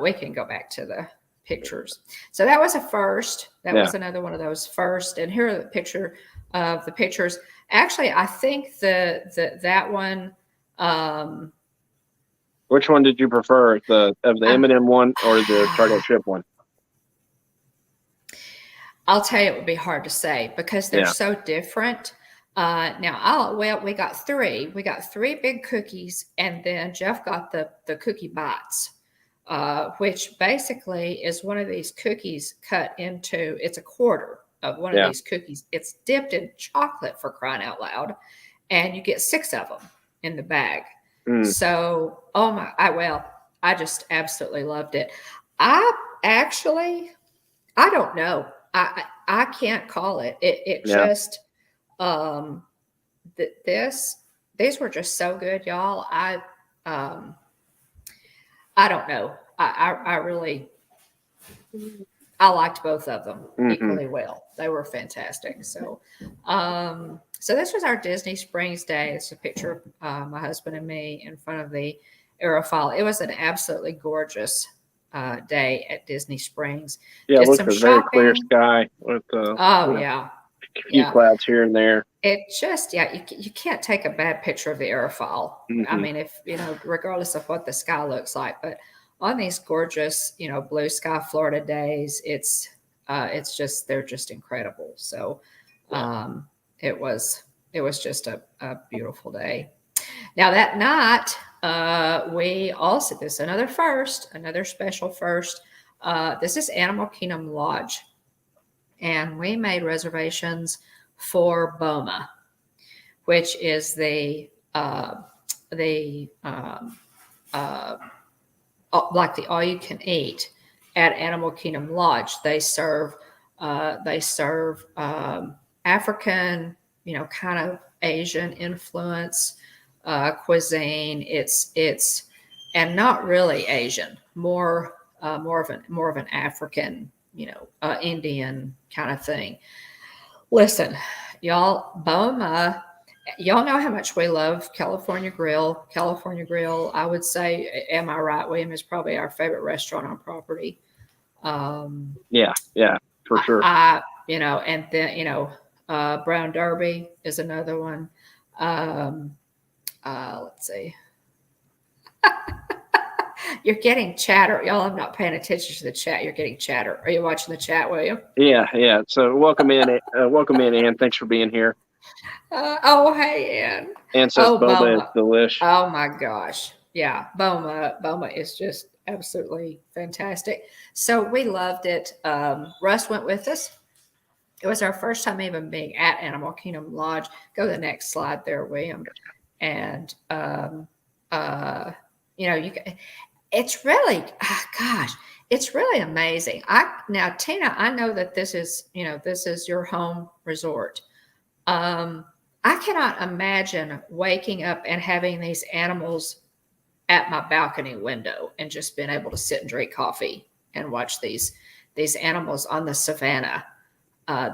we can go back to the pictures. So that was a first. That Yeah. was another one of those first. And here are the picture of the pictures. Actually, I think that one. Which one did you prefer, the I'm, M&M one or the chocolate chip one? I'll tell you, it would be hard to say because they're Yeah. so different. Now, we got 3. We got 3 big cookies, and then Jeff got the cookie bites, which basically is one of these cookies cut into. It's a quarter of one of Yeah. these cookies. It's dipped in chocolate, for crying out loud, and you get 6 of them in the bag. Mm, So, I just absolutely loved it. Actually, I don't know. I can't call it. It yeah. just these were just so good, y'all. Um I don't know. I really I liked both of them equally well. They were fantastic. So this was our Disney Springs day. It's a picture of my husband and me in front of the aerofoil. It was an absolutely gorgeous day at Disney Springs. Yeah, it Did looks some a very clear shopping. sky with Oh yeah, a few yeah. clouds here and there. It just, yeah, you can't take a bad picture of the aerofoil. I mean, if, regardless of what the sky looks like, but on these gorgeous, blue sky Florida days, it's just, they're just incredible. So, it was just a beautiful day. Now that night, we also, this is another first, another special first. This is Animal Kingdom Lodge, and we made reservations for Boma, which is the like the all you can eat at Animal Kingdom Lodge. They serve African, kind of Asian influence cuisine. It's and not really Asian, more of an African, Indian kind of thing. Listen, y'all, Boma, y'all know how much we love California Grill. California Grill, I would say, am I right, William, is probably our favorite restaurant on property. Yeah, for sure. And then, Brown Derby is another one. Let's see. You're getting chatter. Y'all, I'm not paying attention to the chat. You're getting chatter. Are you watching the chat, William? Yeah. So welcome in, Ann. Thanks for being here. Hey, Ann. Ann says boba is delish. Oh my gosh. Yeah, Boma is just absolutely fantastic. So we loved it. Russ went with us. It was our first time even being at Animal Kingdom Lodge. Go to the next slide there, William. And you know, it's really, gosh, it's really amazing. Now, Tina, I know that this is your home resort. Um, I cannot imagine waking up and having these animals at my balcony window and just being able to sit and drink coffee and watch these animals on the savannah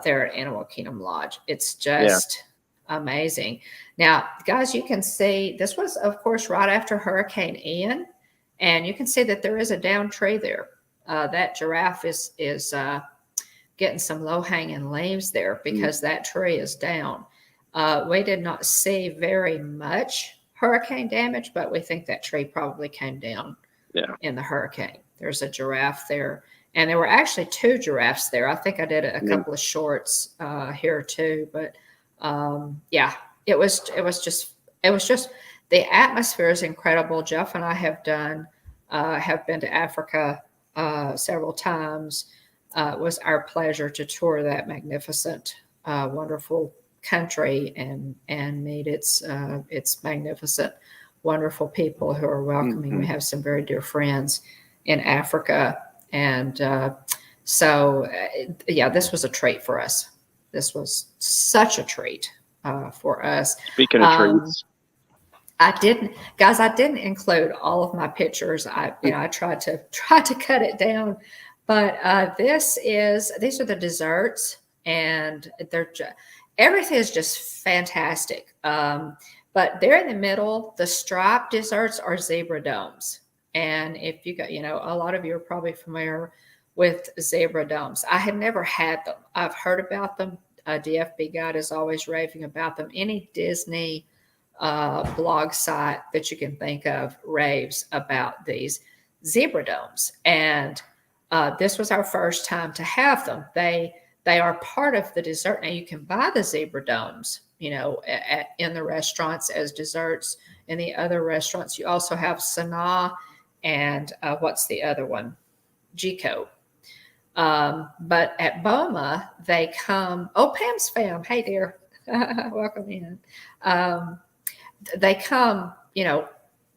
there at Animal Kingdom Lodge. It's just amazing. Now, guys, you can see this was, of course, right after Hurricane Ian, and you can see that there is a down tree there. That giraffe is getting some low hanging leaves there because that tree is down. We did not see very much hurricane damage, but we think that tree probably came down in the hurricane. There's a giraffe there, and there were actually 2 giraffes there. I think I did a couple of shorts here too, but yeah, it was just the atmosphere is incredible. Jeff and I have been to Africa several times. It was our pleasure to tour that magnificent, wonderful country and meet its magnificent, wonderful people who are welcoming. We have some very dear friends in Africa, and so yeah, this was a treat for us. This was such a treat for us. Speaking of treats. I didn't include all of my pictures. I tried to cut it down, but these are the desserts, and everything is just fantastic. But there in the middle, the striped desserts are zebra domes, and if you got, a lot of you are probably familiar with zebra domes. I had never had them. I've heard about them. DFB Guide is always raving about them. Any Disney blog site that you can think of raves about these zebra domes, and this was our first time to have them. They are part of the dessert. Now you can buy the zebra domes, in the restaurants as desserts. In the other restaurants, you also have Sanaa and what's the other one? Jico. But at Boma, they come. Oh, Pam's fam. Hey, dear. Welcome in. They come,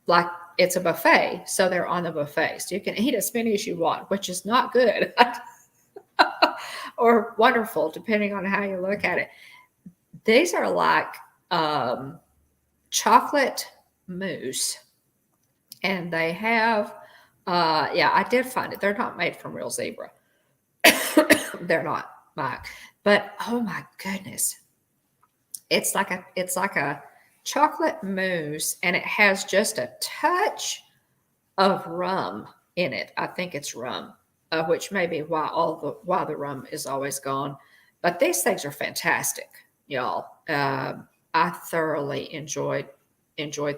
like it's a buffet. So they're on the buffet. So you can eat as many as you want, which is not good or wonderful, depending on how you look at it. These are like chocolate mousse. And they have, I did find it. They're not made from real zebra. They're not, Mike. But oh my goodness, it's like a chocolate mousse, and it has just a touch of rum in it. I think it's rum, which may be why the rum is always gone. But these things are fantastic, y'all. I thoroughly enjoyed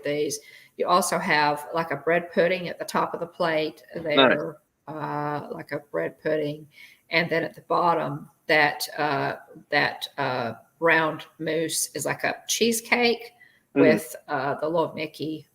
these. You also have like a bread pudding at the top of the plate there, like a bread pudding, and then at the bottom that round mousse is like a cheesecake with the little Mickey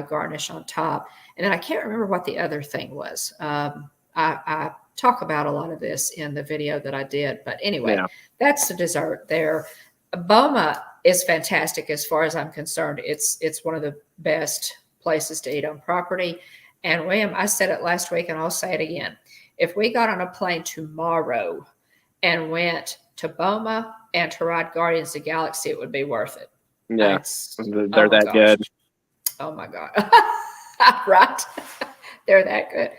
garnish on top. And then I can't remember what the other thing was. I talk about a lot of this in the video that I did, but anyway, that's the dessert there. Boma is fantastic as far as I'm concerned. It's one of the best places to eat on property. And William, I said it last week and I'll say it again. If we got on a plane tomorrow and went to Boma and to ride Guardians of the Galaxy, it would be worth it. Yeah, they're that good. Oh my God. Right. They're that good.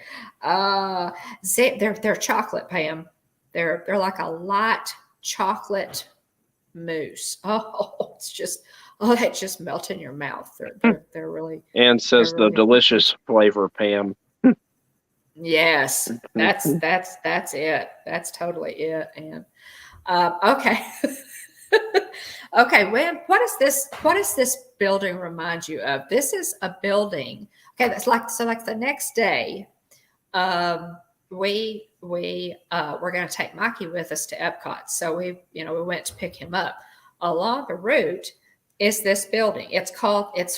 They're chocolate, Pam. They're like a light chocolate mousse. Oh, that just melt in your mouth. They're really. And says the delicious flavor, Pam. Yes, that's it. That's totally it. And okay. Okay, what does this building remind you of? This is a building. Okay, that's like the next day, we we're going to take Mikey with us to Epcot. So we went to pick him up. Along the route, is this building. It's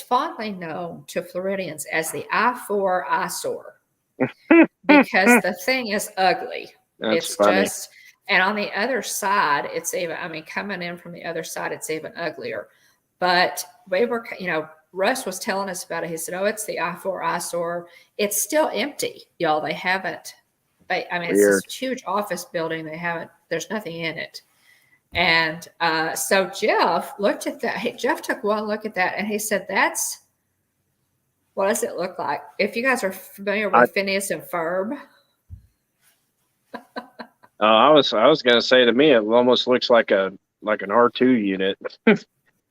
fondly known to Floridians as the I-4 eyesore because the thing is ugly. That's It's funny. just, and on the other side, it's even, I mean, coming in from the other side, it's even uglier. But we were, Russ was telling us about it. He said, "Oh, it's the I-4 eyesore. It's still empty, y'all. They haven't, I mean, it's Weird. this huge office building. There's nothing in it." And so Jeff looked at that. Jeff took one look at that and he said, what does it look like? If you guys are familiar with Phineas and Ferb. I was gonna say, to me, it almost looks like an R2 unit.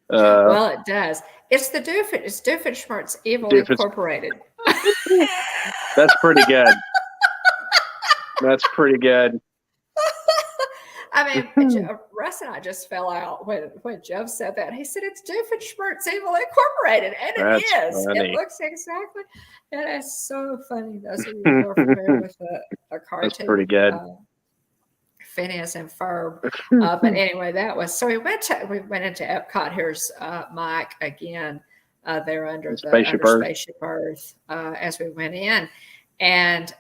Well, it does. It's Doofenshmirtz Evil Incorporated. That's pretty good. That's pretty good. I mean, Russ and I just fell out when Jeff said that. He said it's Doofenshmirtz Evil Incorporated, and it is. Funny. It looks exactly. It is so funny. Those of you who are familiar with the cartoon. That's pretty good. Phineas and Ferb. But anyway, that was so we went into Epcot. Here's Mike again. They're under Spaceship Earth as we went in, and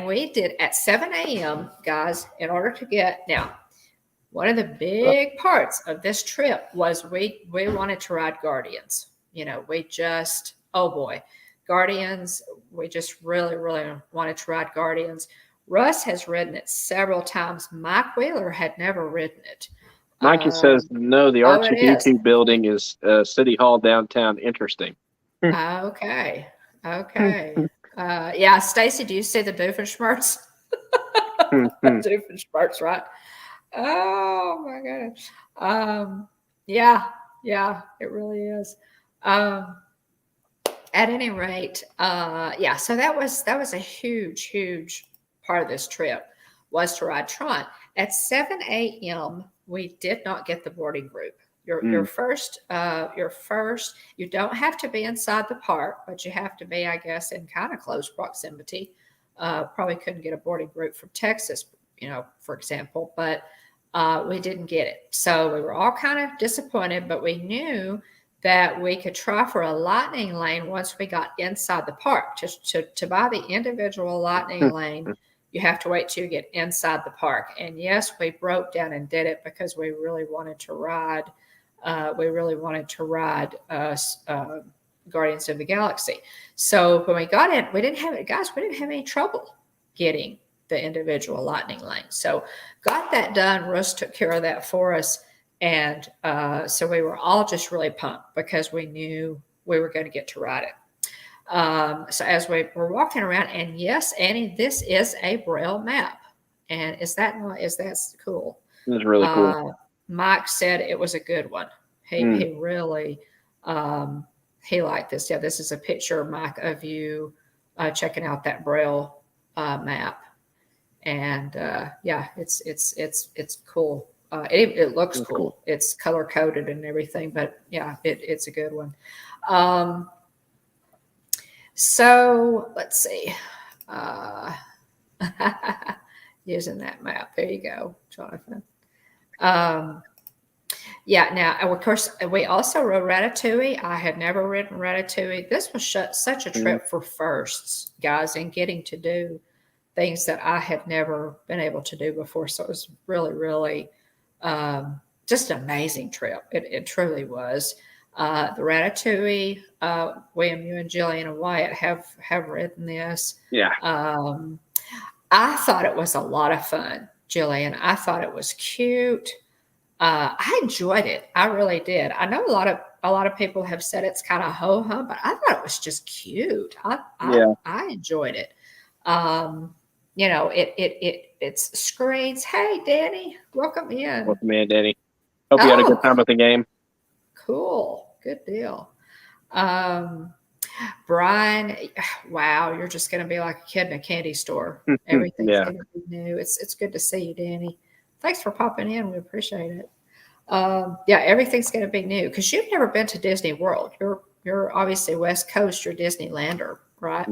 we did at 7 a.m. guys. In order to get now, one of the big parts of this trip was we wanted to ride Guardians. We just Guardians. We just really wanted to ride Guardians. Russ has ridden it several times. Mike Wheeler had never ridden it. Mikey says, no, the R2D2 building is City Hall downtown. Interesting. Okay. Yeah, Stacy, do you see the Doofenshmirtz? Doofenshmirtz, right? Oh, my goodness. Yeah, it really is. At any rate, so that was a huge part of this trip was to ride Tron. At 7 a.m., we did not get the boarding group. Your first, you don't have to be inside the park, but you have to be, I guess, in kind of close proximity. Probably couldn't get a boarding group from Texas, for example, but we didn't get it. So we were all kind of disappointed, but we knew that we could try for a lightning lane once we got inside the park. To buy the individual lightning lane, you have to wait till you get inside the park. And yes, we broke down and did it because we really wanted to ride. Guardians of the Galaxy. So when we got in, we didn't have any trouble getting the individual lightning lane. So got that done. Russ took care of that for us. And so we were all just really pumped because we knew we were going to get to ride it. So as we were walking around, and yes, Annie, this is a Braille map. And is that cool? It's really cool. Mike said it was a good one. He really, he liked this. Yeah, this is a picture, Mike, of you checking out that Braille map. And it's cool. It looks cool. It's color coded and everything, but yeah, it's a good one. So let's see. Using that map. There you go, Jonathan. Now, of course, we also rode Ratatouille. I had never ridden Ratatouille. This was such a trip for firsts, guys, and getting to do things that I had never been able to do before. So it was really just an amazing trip. It truly was. The Ratatouille, William, you and Jillian and Wyatt have ridden this. Yeah. I thought it was a lot of fun, Jillian. I thought it was cute. I enjoyed it. I really did. I know a lot of people have said it's kind of ho-hum, but I thought it was just cute. I enjoyed it. It's screens. Hey, Danny, welcome in. Welcome in, Danny. Hope you had a good time with the game. Cool. Good deal. Brian, wow, you're just going to be like a kid in a candy store. Everything's going to be new. It's good to see you, Danny. Thanks for popping in. We appreciate it. Everything's going to be new because you've never been to Disney World. You're obviously West Coast. You're Disneylander, right,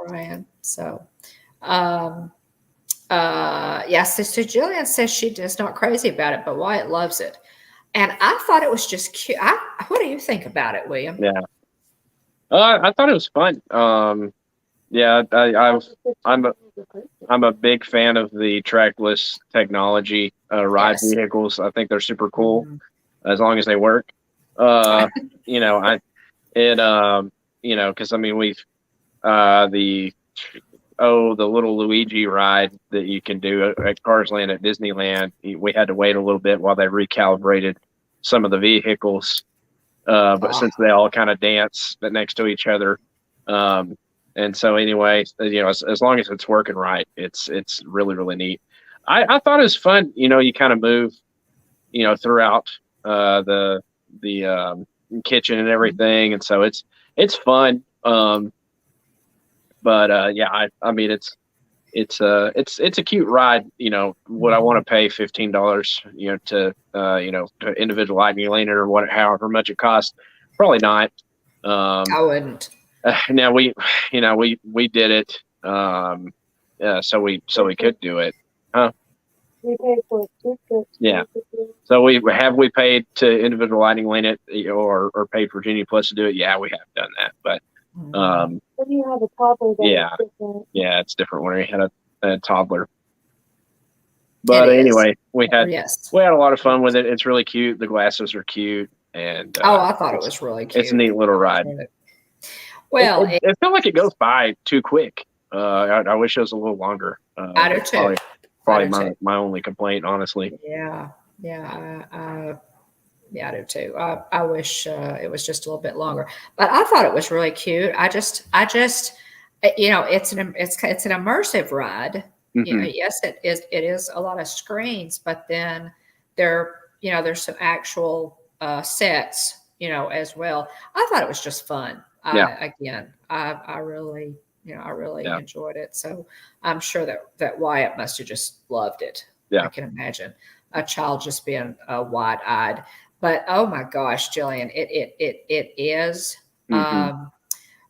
Brian? So, So Jillian says she is not crazy about it, but Wyatt loves it. And I thought it was just cute. What do you think about it, William? Yeah. I thought it was fun. Yeah, I'm a big fan of the trackless technology ride Yes. vehicles. I think they're super cool Mhm. as long as they work. Uh, you know, because I mean we've the the little Luigi ride that you can do at Cars Land at Disneyland. We had to wait a little bit while they recalibrated some of the vehicles, but Ah, since they all kind of dance next to each other, um, and so anyway, as long as it's working right, it's really really neat. I thought it was fun. You kind of move, throughout the kitchen and everything, and so it's fun. But yeah, I mean it's a cute ride. Would I want mhm. to pay $15, to individual lightning lane or however much it costs? Probably not. I wouldn't. Now we did it. So we could do it. Huh? We paid for tickets. Yeah. So we paid to individual lightning lane it, or paid for Genie Plus to do it. Yeah, we have done that, but Mhm. Then you have a toddler that yeah, is different. yeah, it's different when we had a toddler. It But is. anyway, Yes. we had a lot of fun with it. It's really cute. The glasses are cute, and Oh, I thought it it's was really it's a cute. neat little I ride. enjoyed it. It, Well, it, it felt like it goes by too quick. I wish it was a little longer. I do That's too. I probably do too. my only complaint, honestly. Yeah. Yeah. Yeah, I do too. I wish it was just a little bit longer, but I thought it was really cute. It's an immersive ride. Hmm. Yes, it is. It is a lot of screens, but then there's some actual sets, as well. I thought it was just fun. Yeah, I really, I really yeah, enjoyed it. So I'm sure that Wyatt must have just loved it. I yeah. can imagine a child just being wide-eyed. But oh my gosh, Jillian, it is Hmm.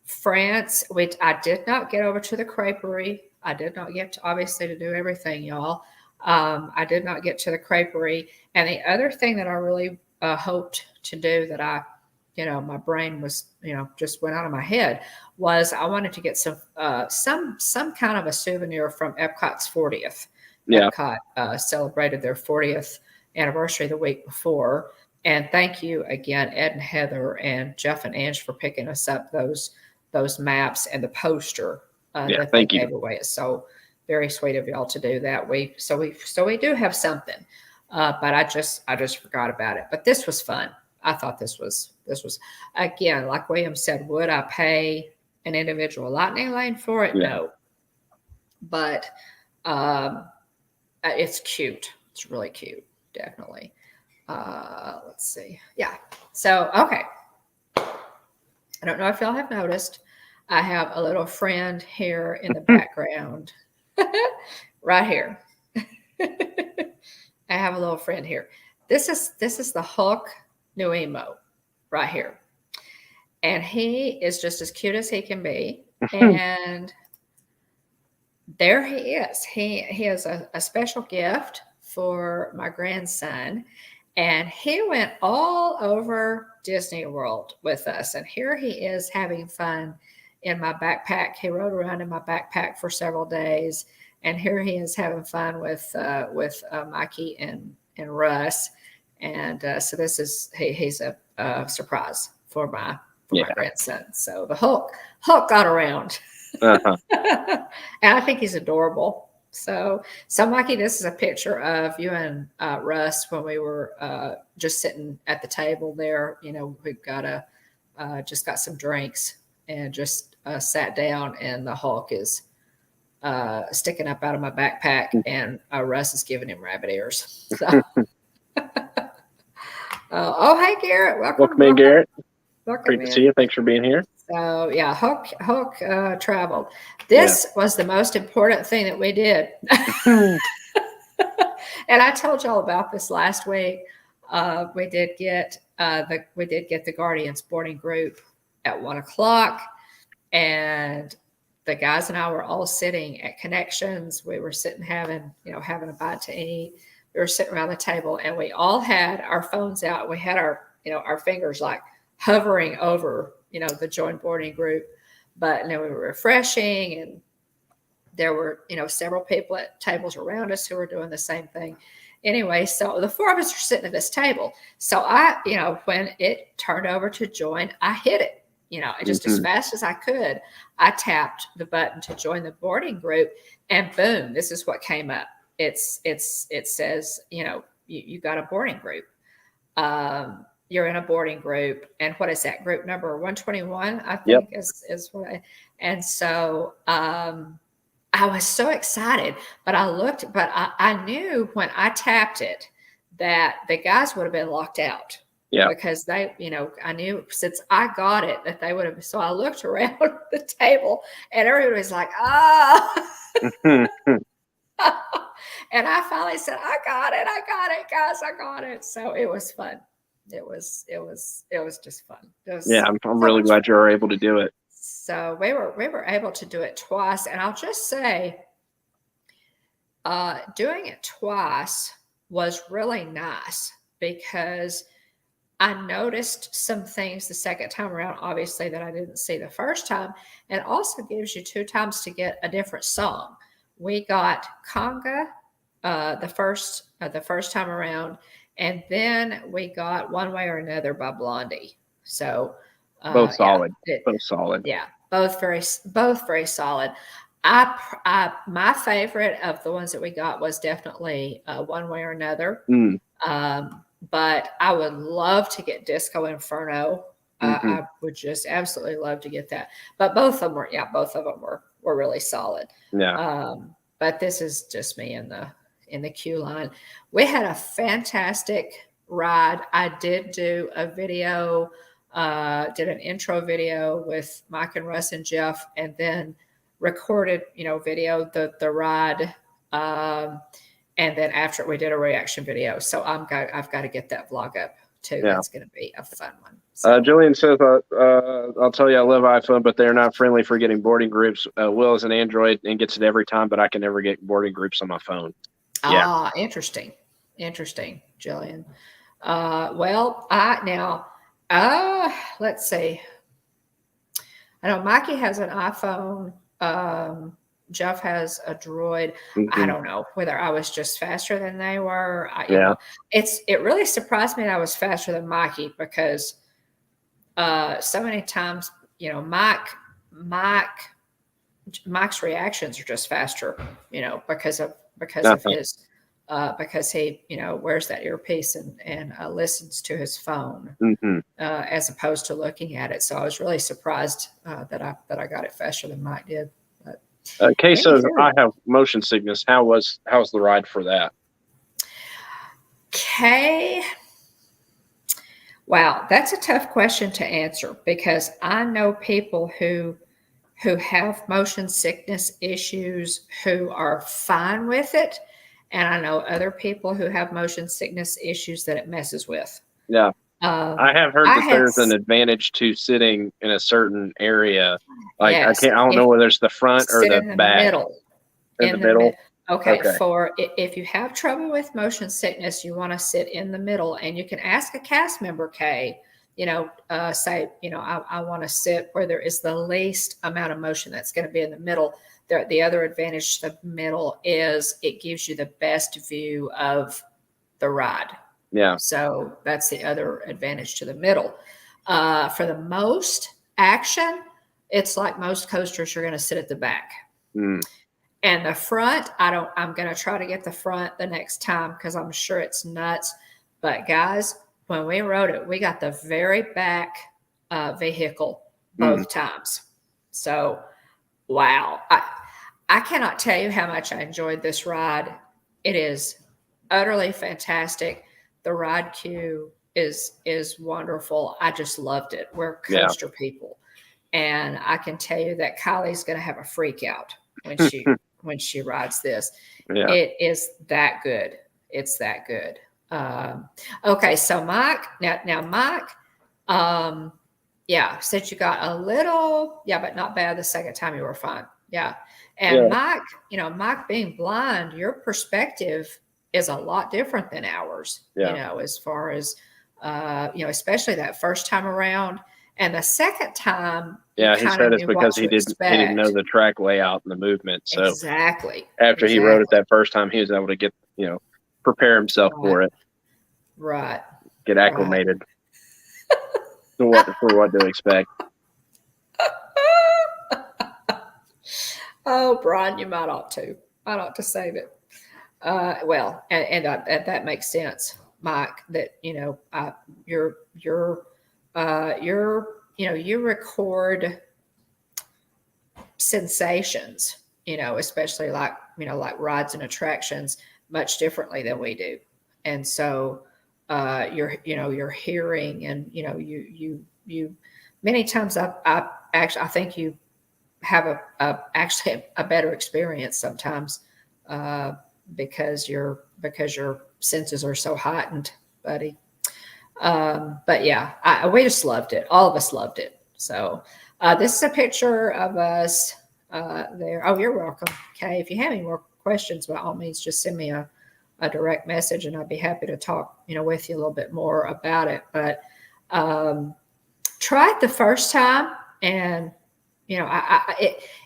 France. Which I did not get over to the creperie. I did not get to obviously to do everything, y'all. I did not get to the creperie. And the other thing that I really hoped to do that my brain was, just went out of my head was I wanted to get some kind of a souvenir from Epcot's 40th. Yeah, Epcot celebrated their 40th anniversary the week before. And thank you again, Ed and Heather and Jeff and Ange for picking us up those maps and the poster yeah. that they Thank you. gave away. It's so very sweet of y'all to do that. We do have something, but I just forgot about it. But this was fun. I thought this was again, like William said, would I pay an individual lightning lane for it? Yeah, No, but um, it's cute. It's really cute, definitely. Let's see. Yeah. So okay. I don't know if y'all have noticed. I have a little friend here in the background, right here. I have a little friend here. This is the Hulk Nuemo right here, and he is just as cute as he can be. And there he is. He has a special gift for my grandson, and he went all over Disney World with us. And here he is having fun in my backpack. He rode around in my backpack for several days, and here he is having fun with Mikey and Russ. And so he's a surprise for my yeah. grandson. So the Hulk got around. Uh-huh. And I think he's adorable. So Mikey, this is a picture of you and Russ when we were just sitting at the table there. We've just got some drinks and just sat down, and the Hulk is sticking up out of my backpack, and Russ is giving him rabbit ears. So, oh, hey Garrett, Welcome in, Garrett. welcome Great to in. see you. Thanks for being here. So yeah, Hulk traveled. Yeah. This was the most important thing that we did. And I told y'all about this last week. We did get the Guardians boarding group at 1:00, and the guys and I were all sitting at Connections. We were sitting having a bite to eat. we were sitting around the table, and we all had our phones out. We had our, our fingers like hovering over, the join boarding group, but we were refreshing, and there were, several people at tables around us who were doing the same thing. Anyway, so the four of us are sitting at this table. So I, when it turned over to join, I hit it, just as fast as I could. I tapped the button to join the boarding group, and boom, this is what came up. It says, you got a boarding group. You're in a boarding group. And what is that group number? 121, I think is what and so, I was so excited, but I knew when I tapped it that the guys would have been locked out. Yeah. Because they, I knew since I got it that they would have. So I looked around the table, and everybody was like, and I finally said, I got it, guys, I got it. So it was fun. It was just fun. I'm really glad you were able to do it. So we were able to do it twice, and I'll just say, doing it twice was really nice because I noticed some things the second time around, obviously, that I didn't see the first time, and also gives you 2 times to get a different song. We got Conga the first time around, and then we got One Way or Another by Blondie. So. Both solid. Both solid. Yeah, both very solid. My favorite of the ones that we got was definitely One Way or Another. But I would love to get Disco Inferno. I would just absolutely love to get that. But both of them were really solid. Yeah. But this is just me in the queue line. We had a fantastic ride. I did do a video. Did an intro video with Mike and Russ and Jeff, and then recorded, video the ride. And then after we did a reaction video. So I've got to get that vlog up too. Yeah. That's going to be a fun one. So. Jillian says, I'll tell you, I love iPhone, but they're not friendly for getting boarding groups. Will is an Android and gets it every time, but I can never get boarding groups on my phone. Yeah. Interesting, Jillian. Let's see. I know Mikey has an iPhone. Jeff has a Droid. I don't know whether I was just faster than they were. It really surprised me that I was faster than Mikey because so many times, Mike's reactions are just faster, because of his. Because he, wears that earpiece and listens to his phone as opposed to looking at it. So I was really surprised that I got it faster than Mike did. Kay says, I have motion sickness. How's the ride for that? Kay, wow, that's a tough question to answer because I know people who have motion sickness issues who are fine with it. And I know other people who have motion sickness issues that it messes with. Yeah. I have heard that there's an advantage to sitting in a certain area. Like I don't know whether it's the front or the back. In the middle. Okay. For if you have trouble with motion sickness, you want to sit in the middle, and you can ask a cast member, Kay, say, I want to sit where there is the least amount of motion that's going to be in the middle. The other advantage to the middle is it gives you the best view of the ride. Yeah. So that's the other advantage to the middle. For the most action, it's like most coasters, you're going to sit at the back. And the front, I'm going to try to get the front the next time because I'm sure it's nuts. But guys, when we rode it, we got the very back vehicle both times. So, wow. I cannot tell you how much I enjoyed this ride. It is utterly fantastic. The ride queue is wonderful. I just loved it. We're coaster people. And I can tell you that Kylie's going to have a freak out when she rides this. Yeah. It is that good. It's that good. Okay, so Mike, now Mike, since you got a little, but not bad the second time, you were fine. Yeah. And Mike, Mike being blind, your perspective is a lot different than ours, as far as, especially that first time around. And the second time, yeah, he said it's because he didn't know the track layout and the movement. So exactly. After he wrote it that first time, he was able to get, prepare himself for it. Right. Get acclimated to what to expect. Oh, Brian, you might ought to save it. Well, and that makes sense, Mike. That you record sensations, especially like rides and attractions much differently than we do, and so you're hearing, and you many times I think you have actually a better experience sometimes because your senses are so heightened, buddy. But yeah, we just loved it. All of us loved it. So this is a picture of us there. Oh, you're welcome. Okay, if you have any more questions, by all means, just send me a direct message, and I'd be happy to talk, with you a little bit more about it. But try it the first time, and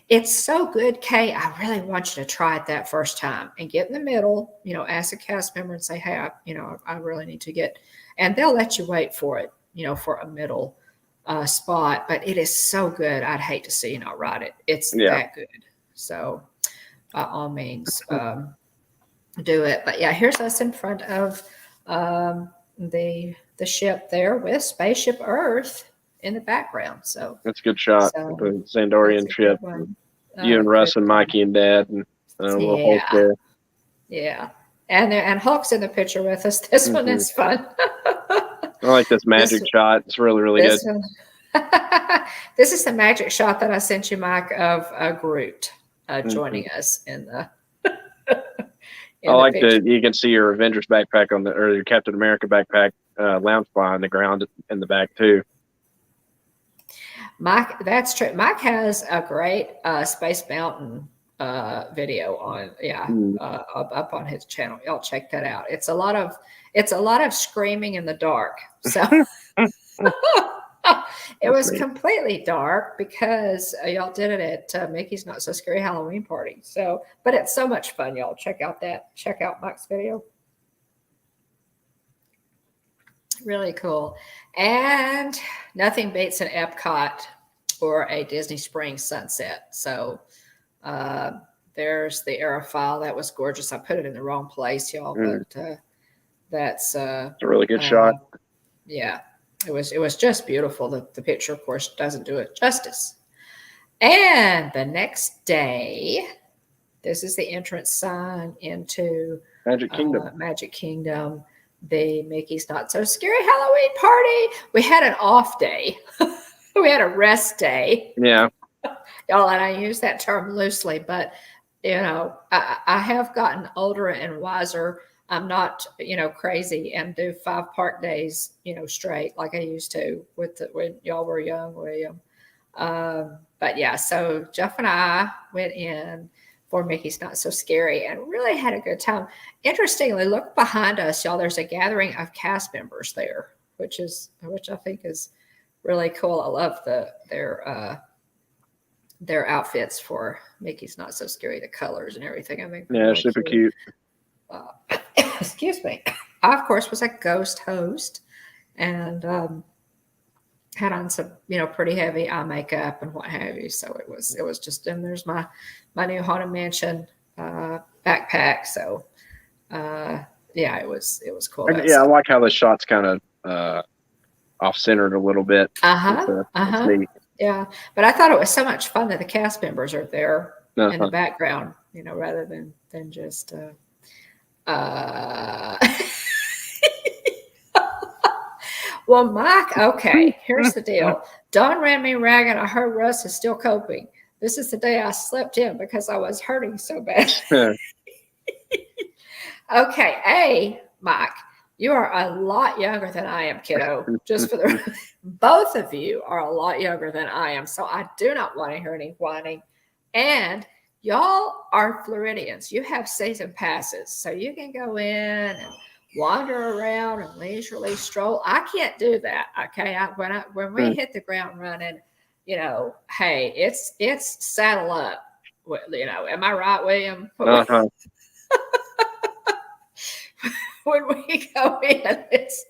it's so good, Kay. I really want you to try it that first time and get in the middle, ask a cast member and say, hey, I really need to get, and they'll let you wait for it, for a middle spot, but it is so good. I'd hate to see you not ride it. It's that good. So by all means, do it. But yeah, here's us in front of the ship there with Spaceship Earth in the background. So that's a good shot. The Sandorian ship. You and Russ and Mikey and Dad and a little Hulk there. Yeah. And Hulk's in the picture with us. This one is fun. I like this magic shot. It's really, really good. This is the magic shot that I sent you, Mike, of Groot joining us in the I like that you can see your Avengers backpack or your Captain America backpack lounge fly on the ground in the back too. Mike, that's true. Mike has a great Space Mountain video on up on his channel. Y'all check that out. It's a lot of screaming in the dark. So it was completely dark because y'all did it at Mickey's Not So Scary Halloween Party. So, but it's so much fun, y'all. Check out Mike's video. Really cool. And nothing beats an Epcot or a Disney Springs sunset. So there's the aerofoil. That was gorgeous. I put it in the wrong place, y'all, but that's a really good shot. Yeah, it was just beautiful. The picture, of course, doesn't do it justice. And the next day, this is the entrance sign into Magic Kingdom. The Mickey's Not So Scary Halloween Party. We had an off day. We had a rest day. Yeah. Y'all, and I use that term loosely, but, I have gotten older and wiser. I'm not, crazy and do 5 park days, straight like I used to when y'all were young, William. But yeah, so Jeff and I went in for Mickey's Not So Scary and really had a good time. Interestingly, look behind us, y'all. There's a gathering of cast members there, which I think is really cool. I love their outfits for Mickey's Not So Scary, the colors and everything. I think really super cute. Excuse me. I, of course, was a ghost host and had on some, pretty heavy eye makeup and what have you. So it was just, and there's my new Haunted Mansion backpack. So it was cool. I like how the shot's kind of off centered a little bit. It's neat. Yeah, but I thought it was so much fun that the cast members are there in the background, rather than just. Well, Mike, okay, here's the deal. Dawn ran me ragged. I heard Russ is still coping. This is the day I slept in because I was hurting so bad. Okay, Mike, you are a lot younger than I am, kiddo. Just for the both of you are a lot younger than I am. So I do not want to hear any whining. And Y'all are Floridians. You have season passes, so you can go in and wander around and leisurely stroll. I can't do that. Okay, when we hit the ground running, hey, it's saddle up. Am I right, William? Uh-huh. When we go in, it's.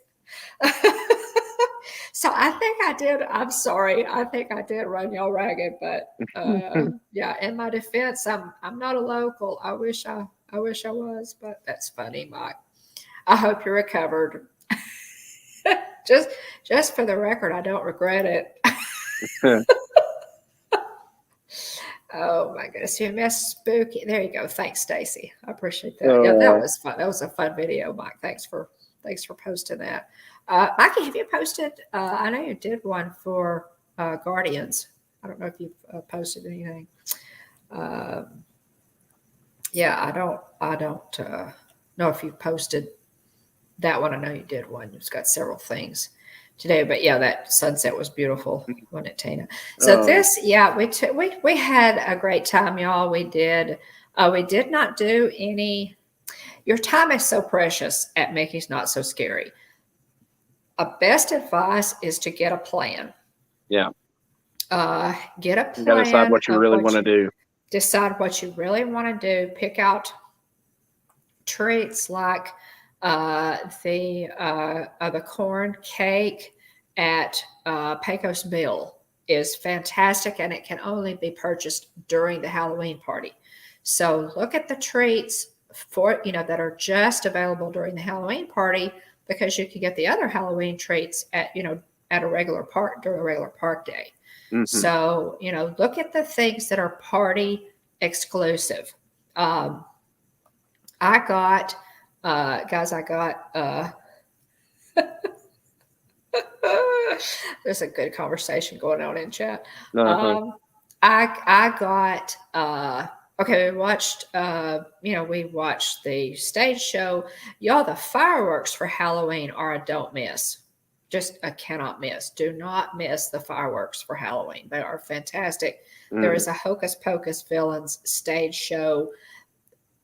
So I think I did. I'm sorry. I think I did run y'all ragged, but yeah. In my defense, I'm not a local. I wish I was, but that's funny, Mike. I hope you're recovered. just for the record, I don't regret it. Oh my goodness, you missed spooky. There you go. Thanks, Stacy. I appreciate that. Yeah, that was fun. That was a fun video, Mike. Thanks for posting that. Mikey, have you posted? I know you did one for Guardians. I don't know if you've posted anything. Yeah, I don't know if you've posted that one. I know you did one. It's got several things today, but yeah, that sunset was beautiful, wasn't it, Tina? So we had a great time, y'all. We did not do any. Your time is so precious at Mickey's Not So Scary. Best advice is to get a plan. Yeah. Get a plan. You gotta decide what you really want to do. Decide what you really want to do. Pick out treats like the corn cake at Pecos Mill is fantastic, and it can only be purchased during the Halloween party. So look at the treats for that are just available during the Halloween party, because you can get the other Halloween treats at a regular park during a regular park day. Mm-hmm. So look at the things that are party exclusive. I got there's a good conversation going on in chat. I got okay, we watched the stage show. Y'all, the fireworks for Halloween are a don't miss. Just a cannot miss. Do not miss the fireworks for Halloween. They are fantastic. There is a Hocus Pocus Villains stage show.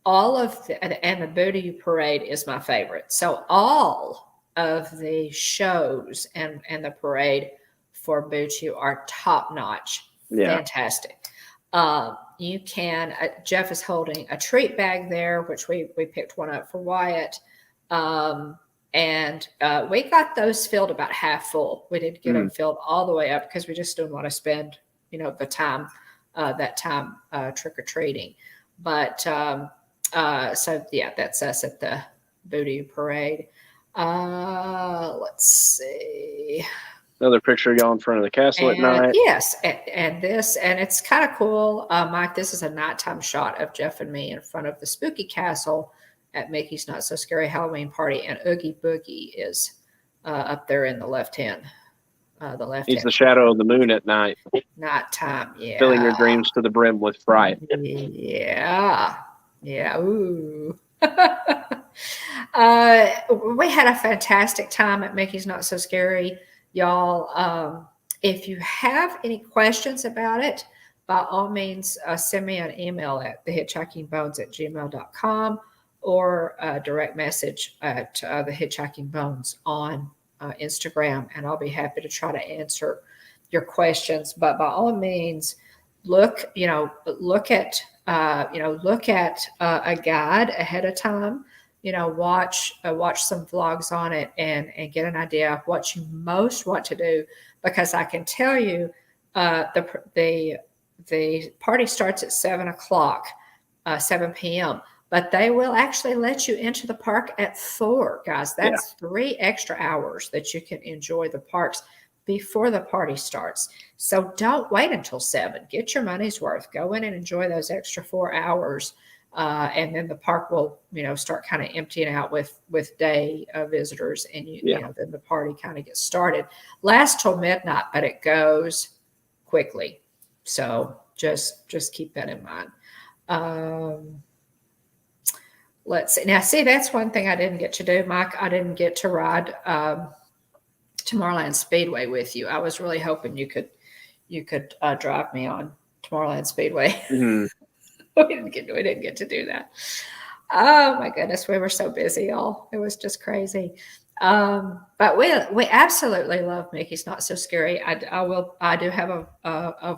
And the Booty Parade is my favorite. So all of the shows and the parade for Booty are top notch. Yeah. Fantastic. You can, Jeff is holding a treat bag there, which we picked one up for Wyatt. And we got those filled about half full. We didn't get them filled all the way up because we just didn't want to spend, the time, trick-or-treating. But, so yeah, that's us at the Booty Parade. Let's see. Another picture of y'all in front of the castle at night. Yes, and it's kind of cool, Mike. This is a nighttime shot of Jeff and me in front of the spooky castle at Mickey's Not So Scary Halloween Party, and Oogie Boogie is up there in the left hand. He's the shadow of the moon at night. Nighttime, yeah. Filling your dreams to the brim with fright. Yeah. Ooh. We had a fantastic time at Mickey's Not So Scary. Y'all, if you have any questions about it, by all means, send me an email at thehitchhikingbones@gmail.com or a direct message at the Hitchhiking Bones on Instagram, and I'll be happy to try to answer your questions. But by all means, look at a guide ahead of time. Watch some vlogs on it and get an idea of what you most want to do, because I can tell you the party starts at 7 p.m., but they will actually let you into the park at 4, guys. That's 3 extra hours that you can enjoy the parks before the party starts. So don't wait until 7. Get your money's worth. Go in and enjoy those extra 4 hours. And then the park will, start kind of emptying out with day visitors, and then the party kind of gets started. Lasts till midnight, but it goes quickly. So just keep that in mind. Let's see. Now, that's one thing I didn't get to do, Mike. I didn't get to ride Tomorrowland Speedway with you. I was really hoping you could drive me on Tomorrowland Speedway. We didn't get to do that. Oh my goodness, we were so busy, y'all. It was just crazy. But we absolutely love Mickey's Not So Scary. I do have a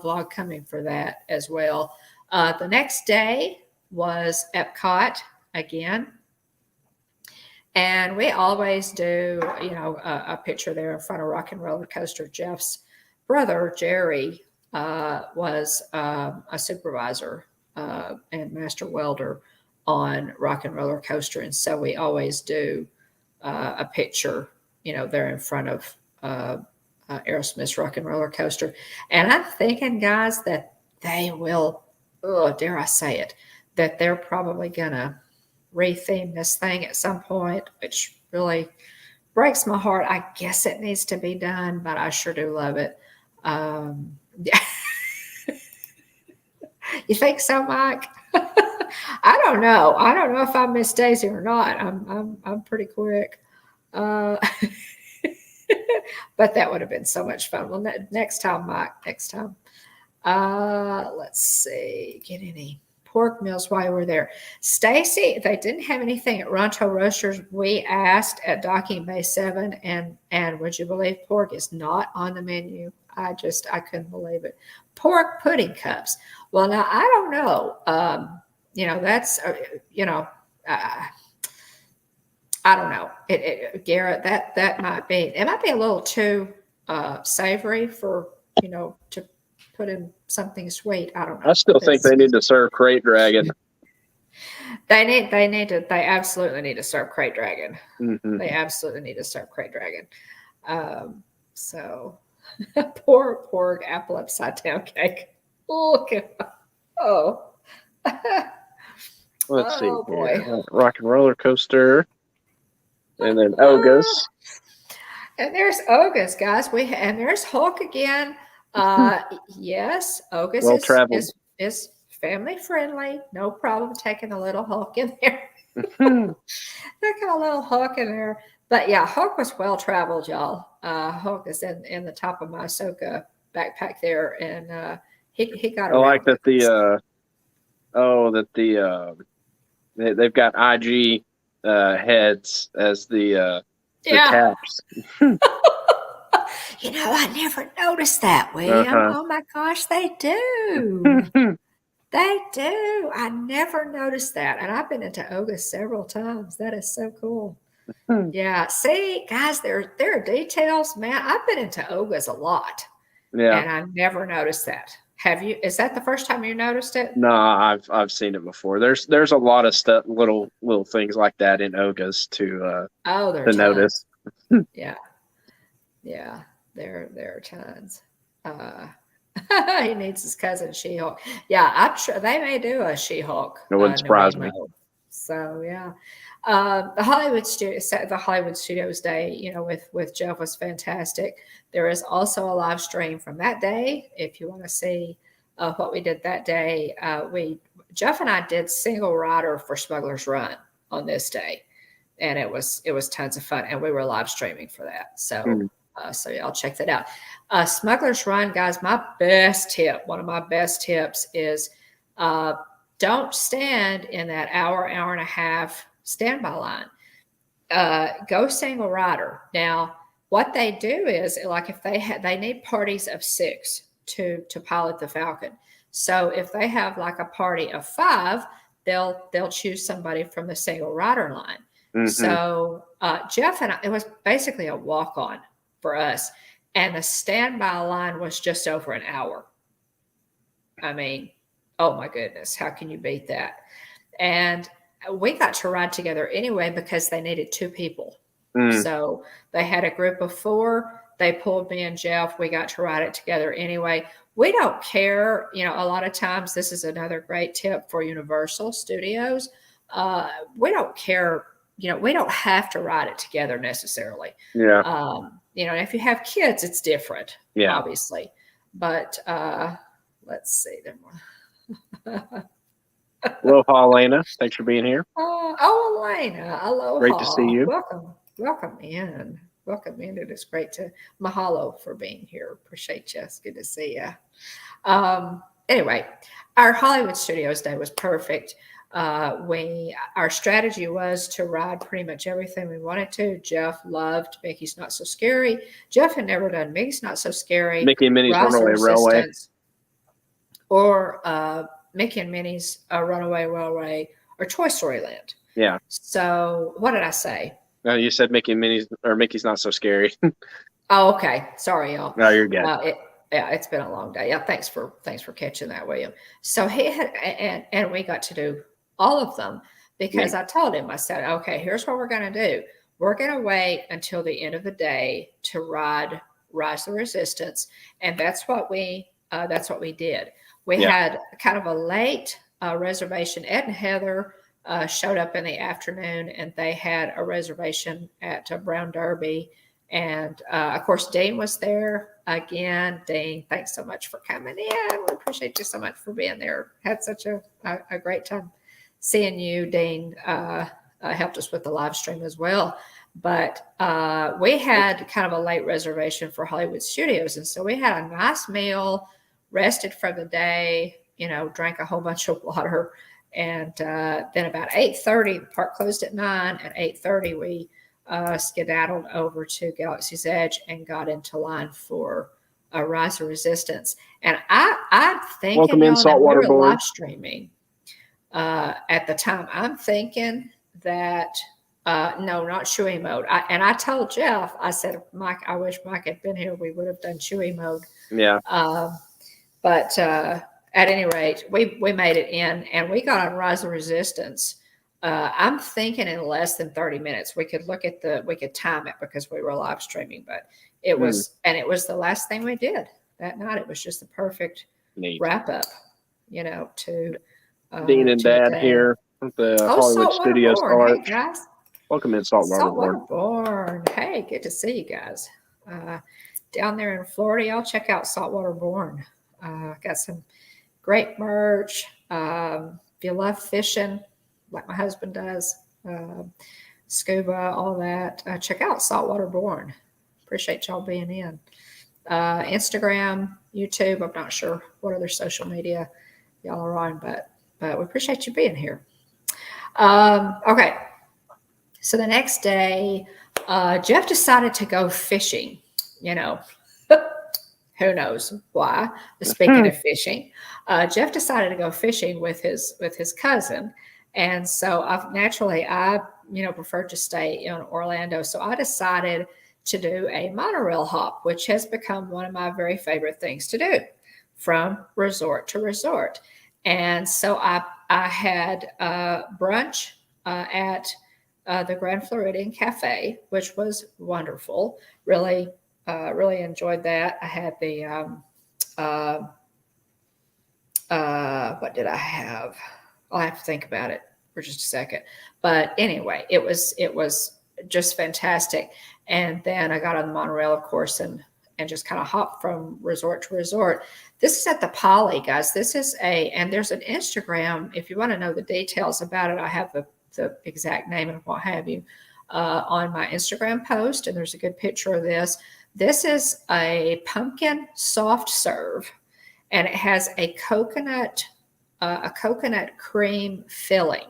vlog coming for that as well. The next day was Epcot again. And we always do, a picture there in front of Rock and Roller Coaster. Jeff's brother, Jerry, was a supervisor and master welder on Rock and Roller Coaster. And so we always do a picture, there in front of Aerosmith's Rock and Roller Coaster. And I'm thinking, guys, that they will, dare I say it, that they're probably going to retheme this thing at some point, which really breaks my heart. I guess it needs to be done, but I sure do love it. You think so, Mike? I don't know. I don't know if I miss Daisy or not. I'm pretty quick. But that would have been so much fun. Well, next time, Mike. Next time. Let's see. Get any pork meals while we're there. Stacy, they didn't have anything at Rancho Roasters. We asked at Docking Bay 7, and would you believe pork is not on the menu? I couldn't believe it. Pork pudding cups. Well, now I don't know. That's I don't know. Garrett, that might be. It might be a little too savory for to put in something sweet. I don't know. I still think they need to serve Crate Dragon. They absolutely need to serve Crate Dragon. Mm-hmm. They absolutely need to serve Crate Dragon. So poor apple upside down cake. Look at Let's see. Boy. Rock and Roller Coaster. And then Ogas. And there's Ogas, guys. And there's Hulk again. Yes, Ogas is family friendly. No problem taking a little Hulk in there. Taking a little Hulk in there. But yeah, Hulk was well traveled, y'all. Hulk is in the top of my Ahsoka backpack there, and he got. I like that they've got IG heads as the caps. I never noticed that, William. Oh my gosh, they do. They do. I never noticed that. And I've been into Ogas several times. That is so cool. Yeah. See, guys, there are details, man. I've been into Ogas a lot. Yeah. And I never noticed that. Have you? Is that the first time you noticed it? No, I've seen it before. There's a lot of stuff, little things like that in Ogas to notice. Yeah. Yeah. There are tons. He needs his cousin She-Hulk. Yeah, I'm sure they may do a She-Hulk. It wouldn't surprise me. So yeah, the Hollywood Studios Day, with Jeff was fantastic. There is also a live stream from that day if you want to see what we did that day. Jeff and I did single rider for Smuggler's Run on this day, and it was tons of fun, and we were live streaming for that. So. So y'all check that out. Smuggler's Run, guys, one of my best tips is don't stand in that hour and a half standby line. Go single rider. Now, what they do is, like, if they need parties of 6 to pilot the Falcon. So if they have like a party of 5, they'll choose somebody from the single rider line. Mm-hmm. So Jeff and I, it was basically a walk-on for us, and the standby line was just over an hour. I mean, oh my goodness, how can you beat that? And we got to ride together anyway because they needed 2 people. So they had a group of 4. They pulled me and Jeff. We got to ride it together anyway. We don't care. A lot of times, this is another great tip for Universal Studios. We don't care. We don't have to ride it together necessarily. Yeah. If you have kids, it's different, obviously. But let's see. Aloha, Elena. Thanks for being here. Elena. Aloha. Great to see you. Welcome in. Welcome in. It is great to mahalo for being here. Appreciate you. It's good to see you. anyway, our Hollywood Studios day was perfect. Our strategy was to ride pretty much everything we wanted to. Jeff loved Mickey's Not So Scary. Jeff had never done Mickey's Not So Scary, Mickey and Minnie's Rise of Runaway Railway. Resistance, or Mickey and Minnie's Runaway Railway, or Toy Story Land. Yeah. So what did I say? No, you said Mickey and Minnie's, or Mickey's Not So Scary. Oh, okay. Sorry, y'all. No, you're good. It's been a long day. Yeah, thanks for catching that, William. So he had, and we got to do all of them because I told him, I said, okay, here's what we're going to do. We're going to wait until the end of the day to ride Rise of the Resistance, and that's what we did. We had kind of a late reservation. Ed and Heather showed up in the afternoon, and they had a reservation at Brown Derby. And of course, Dean was there again. Dean, thanks so much for coming in. We appreciate you so much for being there. Had such a great time seeing you. Dean helped us with the live stream as well. But we had kind of a late reservation for Hollywood Studios. And so we had a nice meal, rested for the day, drank a whole bunch of water. And then about 8:30, the park closed at 9. At 8:30, we skedaddled over to Galaxy's Edge and got into line for a Rise of Resistance. And I'm thinking, welcome in, Saltwater we were Board. live streaming at the time. I'm thinking that no, not Chewy mode. I told Jeff, I said, Mike, I wish Mike had been here. We would have done Chewy mode. Yeah. But at any rate, we made it in, and we got on Rise of Resistance. I'm thinking in less than 30 minutes. We could time it because we were live streaming, but it was the last thing we did that night. It was just the perfect wrap up, to Dean and Dad here at the Hollywood Studios. Hey guys, welcome in, Saltwater Born. Hey, good to see you guys down there in Florida. Y'all check out Saltwater Born. Got some great merch. If you love fishing, like my husband does, scuba, all that, check out Saltwater Born. Appreciate y'all being in. Instagram, YouTube, I'm not sure what other social media y'all are on, but we appreciate you being here. Okay, so the next day, Jeff decided to go fishing, who knows why. Speaking of fishing, Jeff decided to go fishing with his cousin. And so I prefer to stay in Orlando. So I decided to do a monorail hop, which has become one of my very favorite things to do, from resort to resort. And so I had brunch at the Grand Floridian Cafe, which was wonderful. Really enjoyed that. I had the what did I have? I'll have to think about it for just a second. But anyway, it was just fantastic. And then I got on the monorail, of course, and just kind of hopped from resort to resort. This is at the Poly, guys. This is and there's an Instagram. If you want to know the details about it, I have the exact name and what have you on my Instagram post. And there's a good picture of this. This is a pumpkin soft serve, and it has a coconut cream filling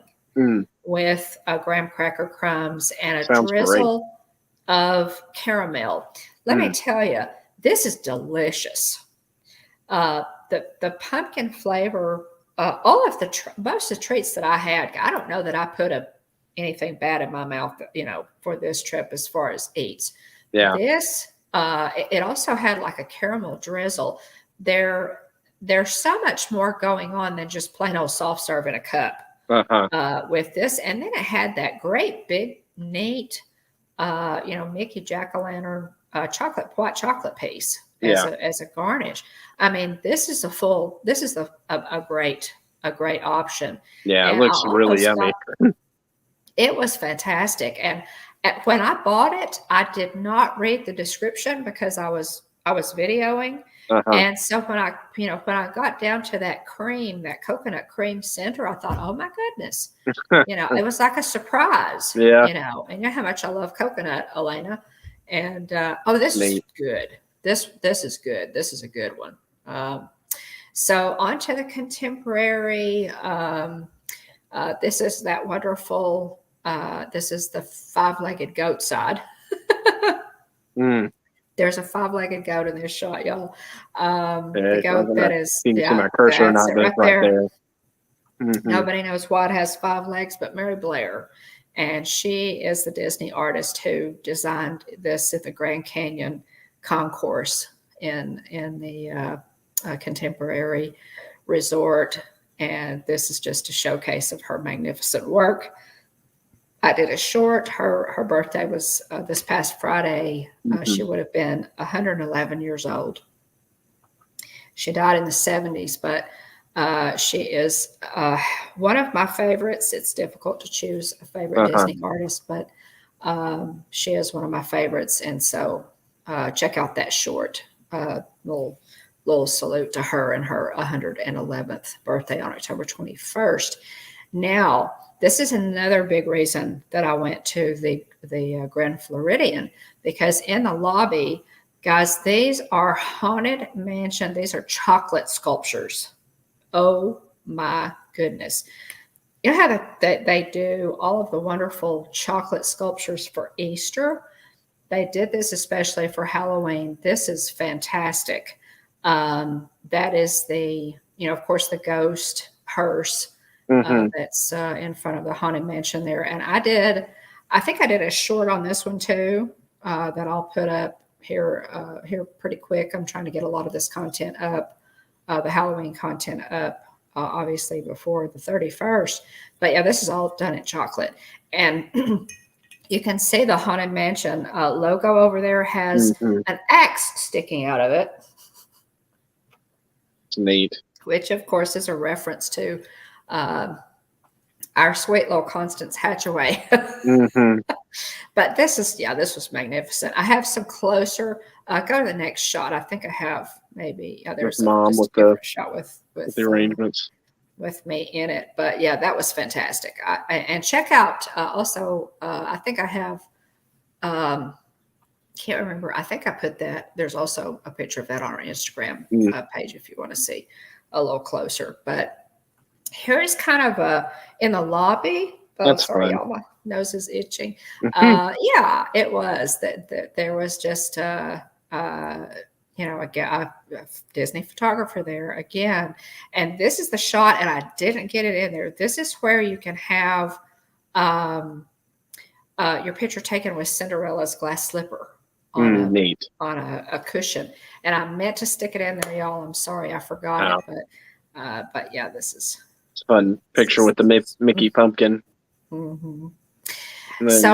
with graham cracker crumbs and a drizzle of caramel. Let me tell you, this is delicious. The pumpkin flavor, most of the treats that I had, I don't know that I put anything bad in my mouth, for this trip as far as eats. Yeah. This, it also had like a caramel drizzle. There's so much more going on than just plain old soft serve in a cup with this. And then it had that great big, neat, Mickey Jack-o'-lantern white chocolate piece as a garnish. I mean, this is a great option. Yeah, it looks really yummy. It was fantastic. And when I bought it, I did not read the description because I was videoing. And so when I got down to that coconut cream center, I thought, oh my goodness, it was like a surprise, and you know how much I love coconut, Elena. And this is good. This is good. This is a good one. So on to the contemporary. This is that wonderful, this is the 5-legged goat side. There's a 5-legged goat in this shot, y'all. The goat that is, you can see my cursor or that's not, it but right right there. there. Nobody knows what has 5 legs but Mary Blair. And she is the Disney artist who designed this at the Grand Canyon concourse in the contemporary resort. And this is just a showcase of her magnificent work. I did a short. Her birthday was this past Friday. She would have been 111 years old. She died in the 70s, but she is one of my favorites. It's difficult to choose a favorite Disney artist, but she is one of my favorites. And so check out that short. Little salute to her and her 111th birthday on October 21st. Now, this is another big reason that I went to the Grand Floridian, because in the lobby, guys, these are haunted mansion. These are chocolate sculptures. Oh my goodness. You know how they do all of the wonderful chocolate sculptures for Easter? They did this especially for Halloween. This is fantastic. That is of course, the ghost hearse that's in front of the haunted mansion there. And I think I did a short on this one too, that I'll put up here pretty quick. I'm trying to get a lot of this content up, the Halloween content up, obviously before the 31st. But yeah, this is all done in chocolate. And you can see the haunted mansion logo over there has an axe sticking out of it. It's neat. Which, of course, is a reference to our sweet little Constance Hatchaway. But this was magnificent. I have some closer. Go to the next shot. I think I have maybe. There's Mom just with a different shot with the arrangements. With me in it. But yeah, that was fantastic. And check out also, I think I have, can't remember. I think I put that. There's also a picture of that on our Instagram page if you want to see a little closer. But here's kind of in the lobby. Oh, That's sorry, fun. y'all. My nose is itching. Yeah, it was that there was just a Disney photographer there again. And this is the shot, and I didn't get it in there. This is where you can have your picture taken with Cinderella's glass slipper on a cushion. And I meant to stick it in there, y'all. I'm sorry, I forgot it. But yeah, this is it's a fun picture with the Mickey pumpkin. So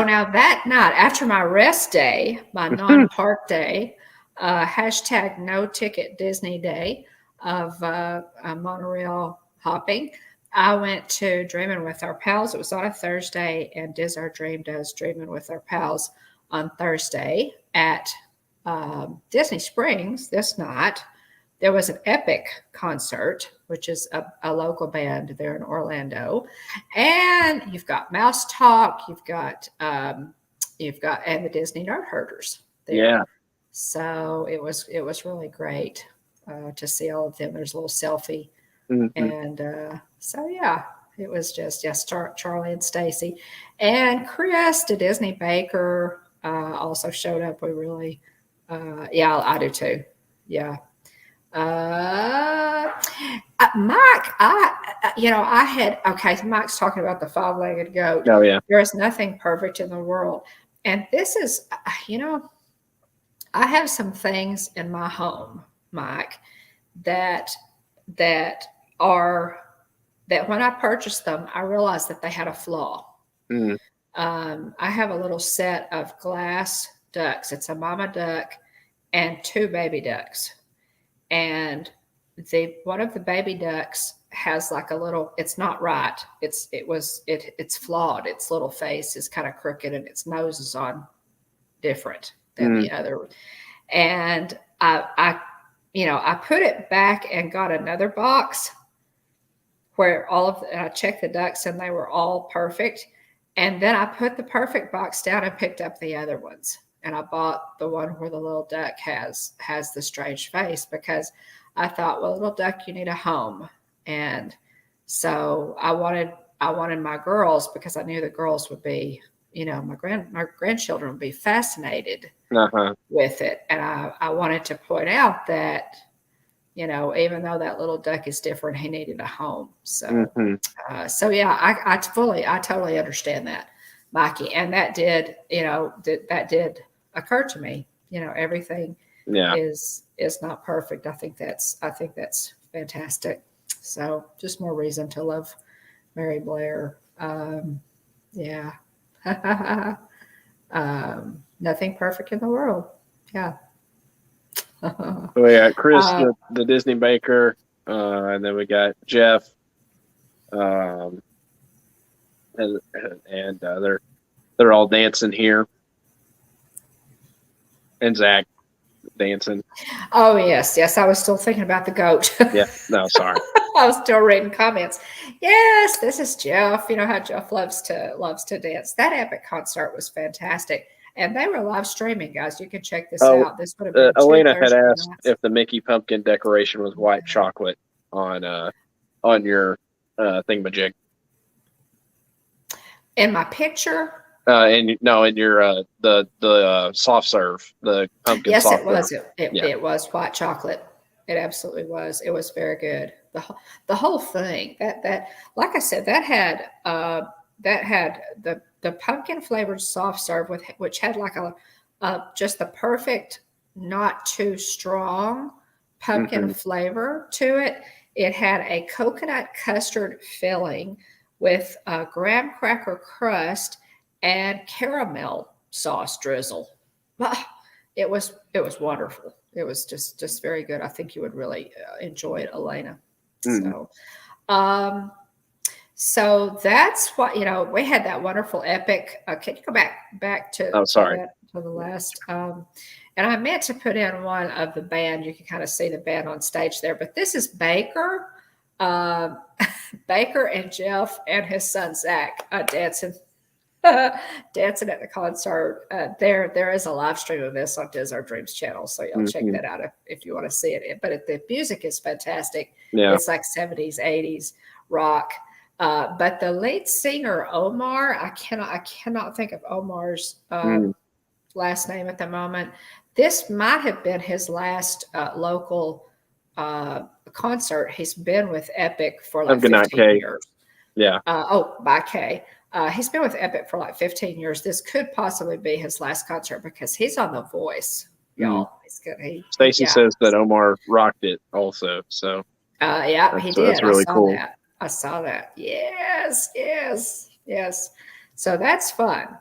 now that night, after my rest day, my non-park day, hashtag no ticket Disney day of monorail hopping, I went to Dreaming with Our Pals. It was on a Thursday, and Diz Our Dream does Dreaming with Our Pals on Thursday at Disney Springs this night. There was an Epic concert, which is a local band there in Orlando, and you've got Mouse Talk, you've got and the Disney Nerd Herders there. Yeah. So it was really great to see all of them. There's a little selfie, and so yeah, it was just Charlie and Stacy, and Chris, the Disney Baker, also showed up. We really, I do too. Yeah. Mike, Mike's talking about the 5-legged goat. Oh, yeah. There is nothing perfect in the world. And this is, I have some things in my home, Mike, that when I purchased them, I realized that they had a flaw. I have a little set of glass ducks. It's a mama duck and 2 baby ducks. And one of the baby ducks has like a little, it's not right. It's flawed. Its little face is kind of crooked and its nose is on different than the other. And I put it back and got another box where I checked the ducks and they were all perfect. And then I put the perfect box down and picked up the other ones. And I bought the one where the little duck has the strange face, because I thought, well, little duck, you need a home. And so I wanted my girls, because I knew the girls would be, my grandchildren would be fascinated Uh-huh. with it. And I wanted to point out that, even though that little duck is different, he needed a home. So, Mm-hmm. so yeah, I totally understand that, Mikey. And that did, that did occur to me. Everything Yeah. is not perfect. I think that's fantastic. So just more reason to love Mary Blair. Yeah. Nothing perfect in the world. Yeah. So we got Chris, Uh, the Disney baker, and then we got Jeff, and they're all dancing here, and Zach dancing. oh yes. I was still thinking about the goat. Yeah. No, sorry. I was still reading comments. Yes, this is Jeff. You know how Jeff loves to dance. That epic concert was fantastic. And they were live streaming, guys. You can check this out. This would have been Elena 2 had Thursday asked nights. if the Mickey pumpkin decoration was white chocolate on your thingamajig. In my picture, In your the soft serve, the pumpkin yes, soft it was. serve. It was white chocolate. It absolutely was. It was very good. The whole thing, that like I said, that had the pumpkin flavored soft serve which had like a just the perfect, not too strong pumpkin flavor to it. It had a coconut custard filling with a graham cracker crust and caramel sauce drizzle. It was wonderful. It was just very good. I think you would really enjoy it, Elena. So, so that's what we had that wonderful epic. Can you go back to Oh, sorry. to the last? And I meant to put in one of the band. You can kind of see the band on stage there, but this is Baker, Baker and Jeff and his son Zach dancing. Dancing at the concert. There is a live stream of this on Desert Dreams channel, so y'all check that out if you want to see it. But the music is fantastic. Yeah. It's like 70s, 80s rock. But the lead singer Omar, I cannot think of Omar's last name at the moment. This might have been his last local concert. He's been with Epic for like 15 years. Yeah. By Kay. He's been with Epic for like 15 years. This could possibly be his last concert because he's on The Voice, y'all. He's good. Stacy says that Omar rocked it also. So yeah, he did. That's really cool. I saw that. Yes. So that's fun.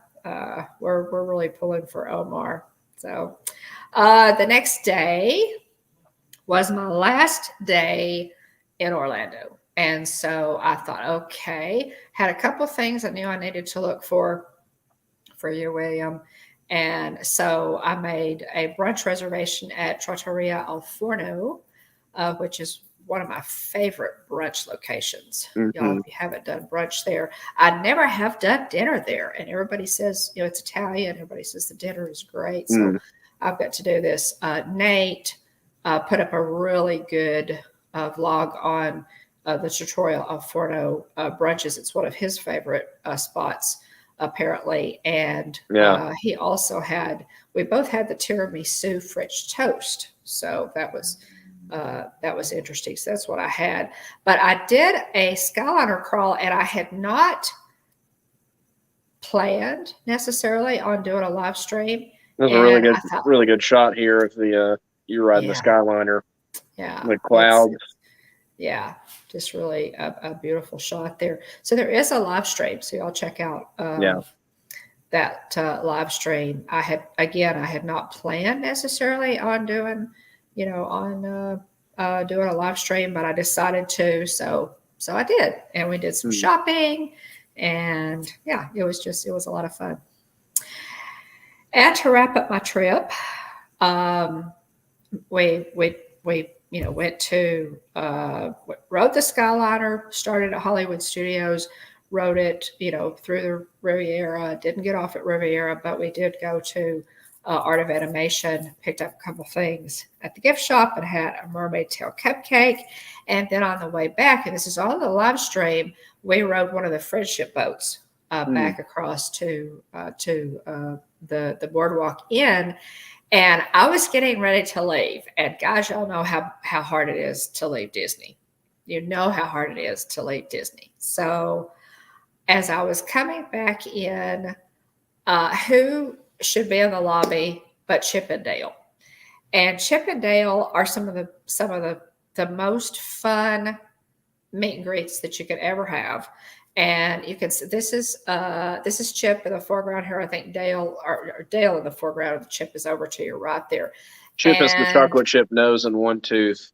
We're really pulling for Omar. So the next day was my last day in Orlando. And so I thought, okay, had a couple of things I knew I needed to look for you, William. And so I made a brunch reservation at Trattoria Al Forno, which is one of my favorite brunch locations. Y'all, if you haven't done brunch there, I never have done dinner there. And everybody says, it's Italian. Everybody says the dinner is great. So I've got to do this. Nate put up a really good vlog on the Trattoria Al Forno brunches. It's one of his favorite spots, apparently. And he also we both had the tiramisu French toast. So that was interesting. So that's what I had. But I did a Skyliner crawl, and I had not planned necessarily on doing a live stream. There's a really good shot here of the you riding the Skyliner. Yeah. The clouds. Yeah, just really a beautiful shot there. So there is a live stream. So y'all check out that live stream. I had not planned necessarily on doing, doing a live stream, but I decided to. So I did, and we did some shopping, and it was a lot of fun. And to wrap up my trip, we went to rode the Skyliner, started at Hollywood Studios, rode it, through the Riviera. Didn't get off at Riviera, but we did go to Art of Animation, picked up a couple things at the gift shop and had a mermaid tail cupcake. And then on the way back, and this is all in the live stream, we rode one of the friendship boats back across to the boardwalk inn. And I was getting ready to leave. And guys, y'all know how hard it is to leave Disney. You know how hard it is to leave Disney. So as I was coming back in, who should be in the lobby but Chip and Dale? And Chip and Dale are some of the most fun meet and greets that you could ever have. And you can see this is Chip in the foreground here. I think Dale or Dale in the foreground. Chip is over to your right there. Chip has the chocolate chip nose and one tooth.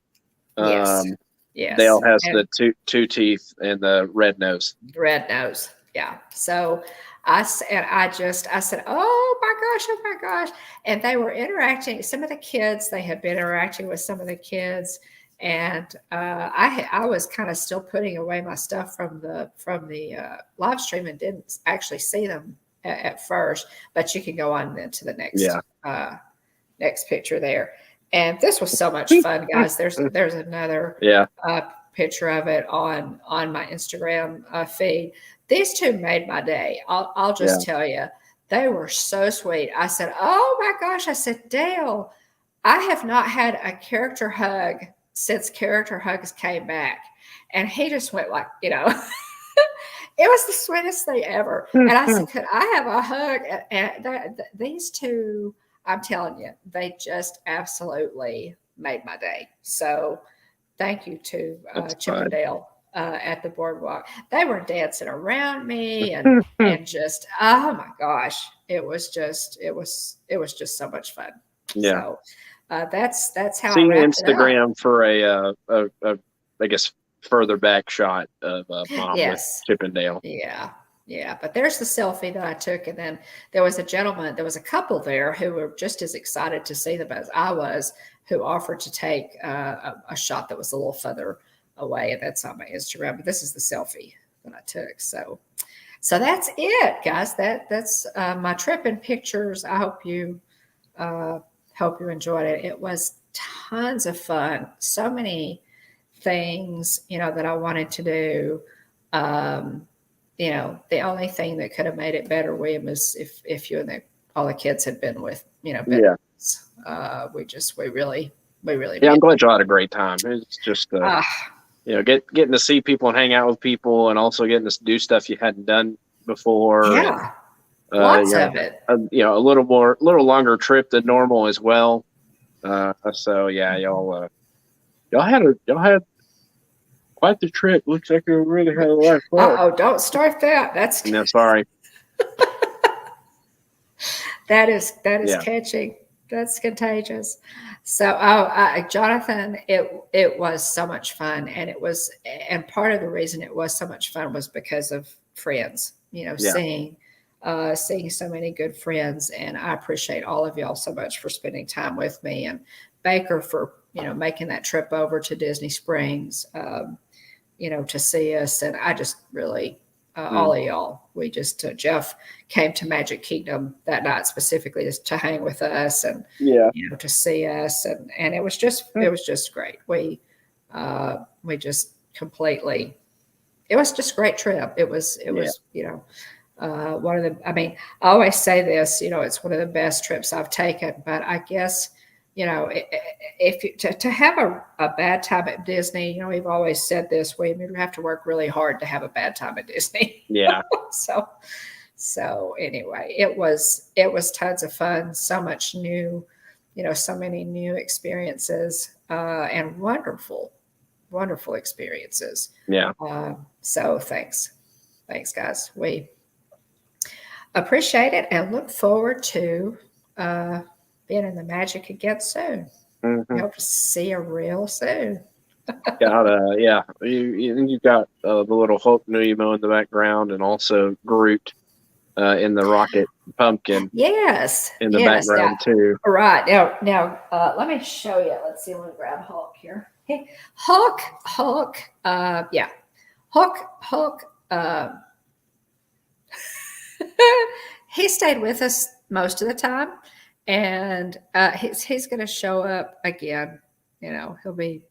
Yes. Yes. Dale has the two teeth and the red nose. Red nose. Yeah. So I said, oh my gosh. And they were interacting. Some of the kids, they had been interacting with some of the kids. And I was kind of still putting away my stuff from the live stream and didn't actually see them at first. But you can go on then to the next picture there. And this was so much fun, guys. There's another picture of it on my Instagram feed. These two made my day. I'll just tell you, they were so sweet. I said, "Oh my gosh!" I said, "Dale, I have not had a character hug since Character Hugs came back," and he just went like, it was the sweetest thing ever. And I said, "Could I have a hug?" And these two, I'm telling you, they just absolutely made my day. So thank you to Chip and Dale at the boardwalk. They were dancing around me and just, oh my gosh, it was just so much fun. Yeah. So that's how seeing I wrapped Instagram it up. for a I guess further back shot of mom with Chip and Dale. Yeah, but there's the selfie that I took, and then there was a couple there who were just as excited to see them as I was, who offered to take a shot that was a little further away, and that's on my Instagram. But this is the selfie that I took. So that's it, guys. That's my trip and pictures. I hope you enjoyed it. It was tons of fun. So many things, that I wanted to do. The only thing that could have made it better, William, is if you and all the kids had been with, we really. Yeah, I'm glad you had a great time. It's just, getting to see people and hang out with people, and also getting to do stuff you hadn't done before. Yeah, lots of it. A little longer trip than normal as well. So yeah, y'all had quite the trip. Looks like you really had a lot of fun. Oh, don't start that. That's no, sorry. that is catching. That's contagious. So, Jonathan, it was so much fun, and part of the reason it was so much fun was because of friends. Seeing so many good friends, and I appreciate all of y'all so much for spending time with me, and Baker for making that trip over to Disney Springs. To see us. And I just really, all of y'all, we just, Jeff came to Magic Kingdom that night specifically just to hang with us and, to see us. And it was just great. We just completely, it was just a great trip. It was, one of the, I always say this, it's one of the best trips I've taken, but I guess, if you, to have a bad time at Disney, we've always said this, William, you have to work really hard to have a bad time at Disney. Yeah. So anyway, it was tons of fun, so much new, so many new experiences, and wonderful experiences. Yeah. So thanks guys. We appreciate it and look forward to, being in the Magic again soon. Mm-hmm. Hope to see you real soon. You've got the little Hulk Nemo in the background, and also Groot in the rocket pumpkin. Yes, in the background too. Right now, let me show you. Let's see. I'm gonna grab Hulk here. Hey, Hulk. Hulk. He stayed with us most of the time. and he's going to show up again. You know, he'll be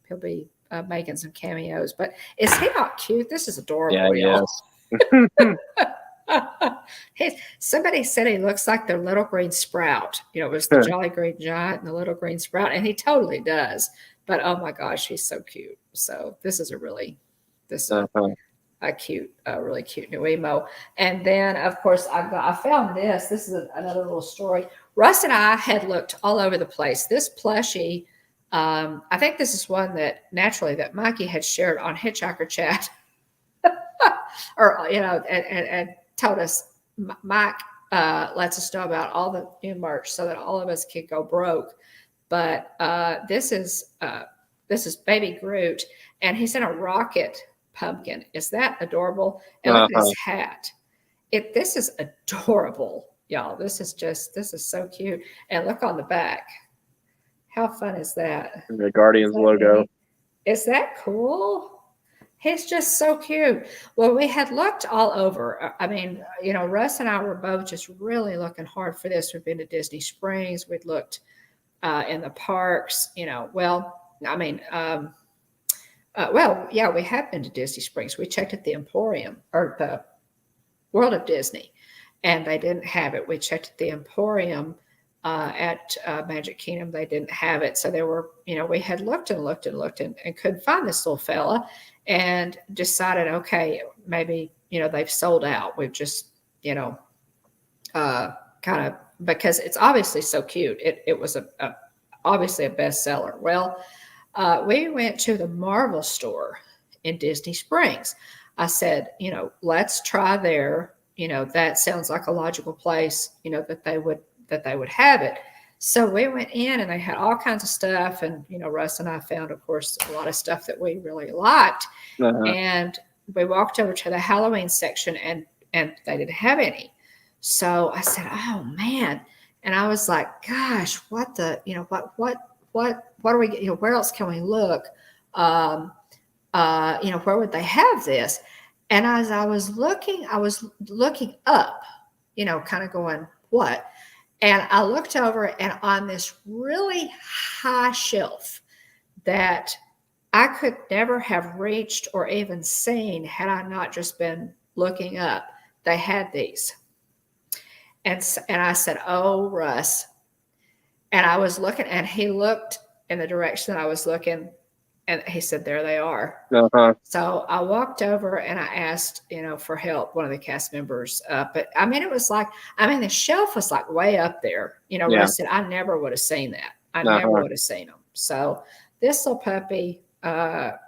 making some cameos. But is he not cute? This is adorable, y'all. Somebody said he looks like their little green sprout. You know, it was the Jolly Green Giant and the little green sprout, and he totally does. But oh my gosh, he's so cute. So this is a really cute, really cute new emo. And then of course I found this. This is another little story. Russ and I had looked all over the place. This plushie, I think this is one that naturally that Mikey had shared on Hitchhiker Chat, or you know, and told us Mike lets us know about all the new merch so that all of us could go broke. But this is Baby Groot, and he's in a rocket pumpkin. Is that adorable? And look at his hat. This is adorable, y'all. This is so cute. And look on the back. How fun is that? The Guardians logo. Is that cool? He's just so cute. Well, we had looked all over. I mean, you know, Russ and I were both just really looking hard for this. We've been to Disney Springs. We'd looked in the parks, you know. Well, I mean, yeah, we have been to Disney Springs. We checked at the Emporium or the World of Disney, and they didn't have it. We checked at the Emporium at Magic Kingdom. They didn't have it. So there were, you know, we had looked and couldn't find this little fella, and decided, okay, maybe, you know, they've sold out. We've just, you know, kind of, because it's obviously so cute. It was obviously a bestseller. Well, we went to the Marvel store in Disney Springs. I said, you know, let's try there. You know, that sounds like a logical place, you know, that they would have it. So we went in and they had all kinds of stuff. And, you know, Russ and I found, of course, a lot of stuff that we really liked. And we walked over to the Halloween section and they didn't have any. So I said, oh man. And I was like, gosh, what the, you know, what are we, you know, where else can we look? You know, where would they have this? And as I was looking up, you know, kind of going, what? And I looked over, and on this really high shelf that I could never have reached or even seen had I not just been looking up, they had these. And I said, oh, Russ. And I was looking, and he looked in the direction that I was looking, and he said, there they are. So I walked over and I asked, you know, for help, one of the cast members. But I mean, the shelf was like way up there. You know, Russ said, I never would have seen that. I never would have seen them. So this little puppy,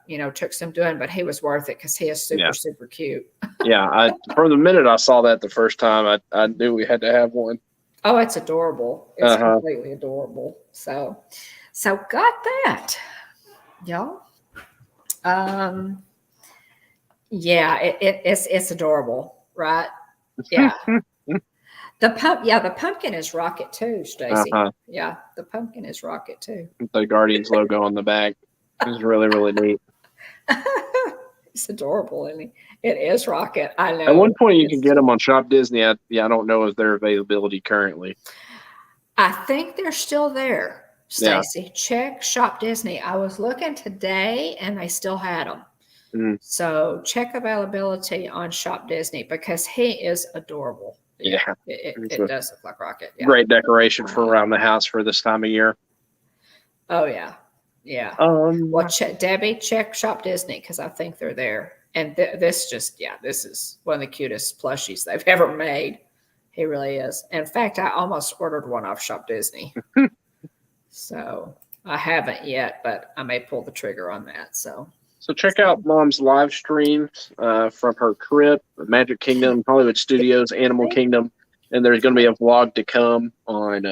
you know, took some doing, but he was worth it because he is super cute. From the minute I saw that the first time, I knew we had to have one. Oh, it's adorable. It's completely adorable. So got that, y'all. Yeah, it's adorable, right? Yeah. The pumpkin is rocket too, Stacy. Yeah, the pumpkin is rocket too. The Guardians logo on the back is really, really neat. It's adorable, and it is rocket. I know. At one point, you can get them on Shop Disney. I don't know if their availability currently. I think they're still there, Stacy. Check Shop Disney. I was looking today, and they still had them. So check availability on Shop Disney because he is adorable. Yeah, it does look like rocket. Yeah. Great decoration for around the house for this time of year. Oh yeah. Well, Debbie, check Shop Disney because I think they're there. And this is one of the cutest plushies they've ever made. He really is. In fact, I almost ordered one off Shop Disney. So I haven't yet, but I may pull the trigger on that. So check out Mom's live streams from her trip, Magic Kingdom, Hollywood Studios, Animal Kingdom, and there's going to be a vlog to come on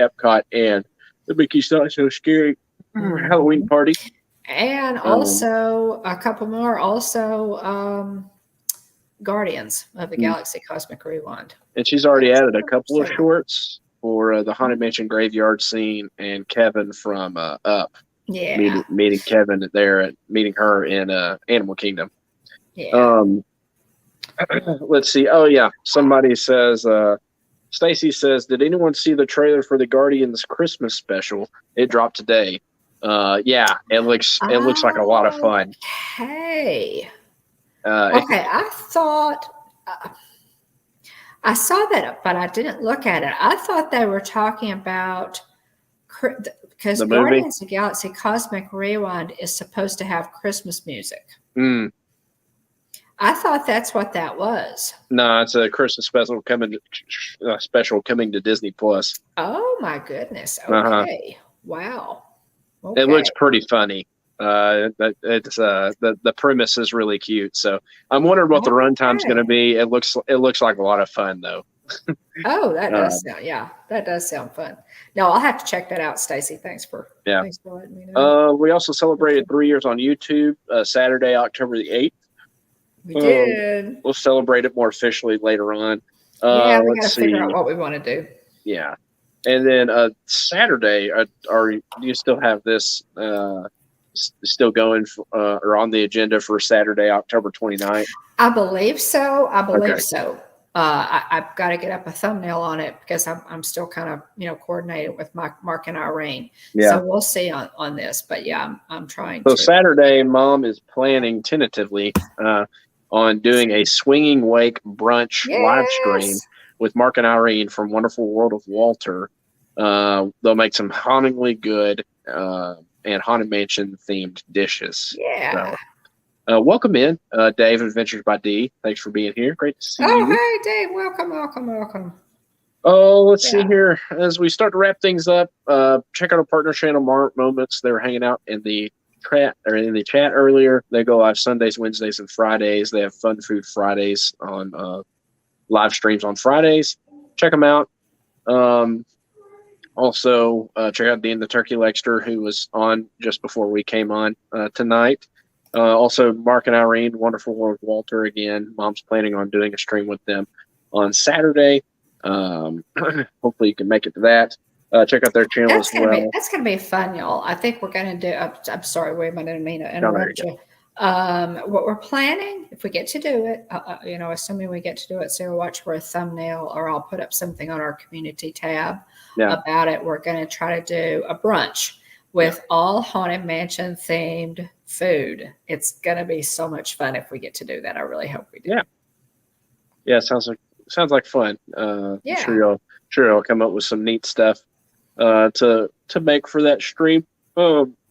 Epcot and the Mickey's Not So Scary Halloween party. And also a couple more, Guardians of the Galaxy Cosmic Rewind. And she's already added a couple of shorts for the Haunted Mansion graveyard scene and Kevin from Up. Yeah. Meeting Kevin there, meeting her in Animal Kingdom. Yeah. Let's see. Oh, yeah. Somebody says Stacy says, "Did anyone see the trailer for the Guardians Christmas special? It dropped today." Yeah, it looks like a lot of fun. Okay. Okay, I thought I saw that, but I didn't look at it. I thought they were talking about because The movie? Guardians of the Galaxy Cosmic Rewind is supposed to have Christmas music. I thought that's what that was. No, it's a Christmas special coming to Disney Plus. Oh my goodness! Okay, wow. Okay. It looks pretty funny. The premise is really cute. So I'm wondering what the runtime's going to be. It looks like a lot of fun though. Oh, that does that does sound fun. No, I'll have to check that out, Stacy. Thanks for letting me know. We also celebrated 3 years on YouTube, Saturday, October the 8th. We did. We'll celebrate it more officially later on. We got to figure out what we want to do. Yeah. And then Saturday, do you still have this still going or on the agenda for Saturday, October 29th? I believe so. So. I've got to get up a thumbnail on it because I'm still kind of coordinated with Mark and Irene. Yeah. So we'll see on this, but yeah, I'm trying. So Saturday, Mom is planning tentatively on doing a swinging wake brunch live stream with Mark and Irene from Wonderful World of Walter. They'll make some hauntingly good and Haunted Mansion themed dishes. Yeah. So, welcome in, Dave, Adventures by D. Thanks for being here. Great to see you. Oh, hey, Dave. Welcome. Oh, let's see here. As we start to wrap things up, check out our partner channel, Mark Moments. They were hanging out in the chat earlier. They go live Sundays, Wednesdays, and Fridays. They have Fun Food Fridays on live streams on Fridays. Check them out. Also, check out Dean the Turkey Lexter, who was on just before we came on tonight. Also, Mark and Irene, Wonderful World of Walter again. Mom's planning on doing a stream with them on Saturday. Hopefully you can make it to that. Check out their channel as well. That's going to be fun, y'all. I think we're going to do, I'm sorry, William, I didn't mean to interrupt you. What we're planning, if we get to do it, assuming we get to do it, Sarah, watch for a thumbnail, or I'll put up something on our community tab about it. We're going to try to do a brunch with all Haunted Mansion themed food. It's going to be so much fun if we get to do that. I really hope we do. Yeah. Sounds like fun. I'm sure you'll come up with some neat stuff to make for that stream.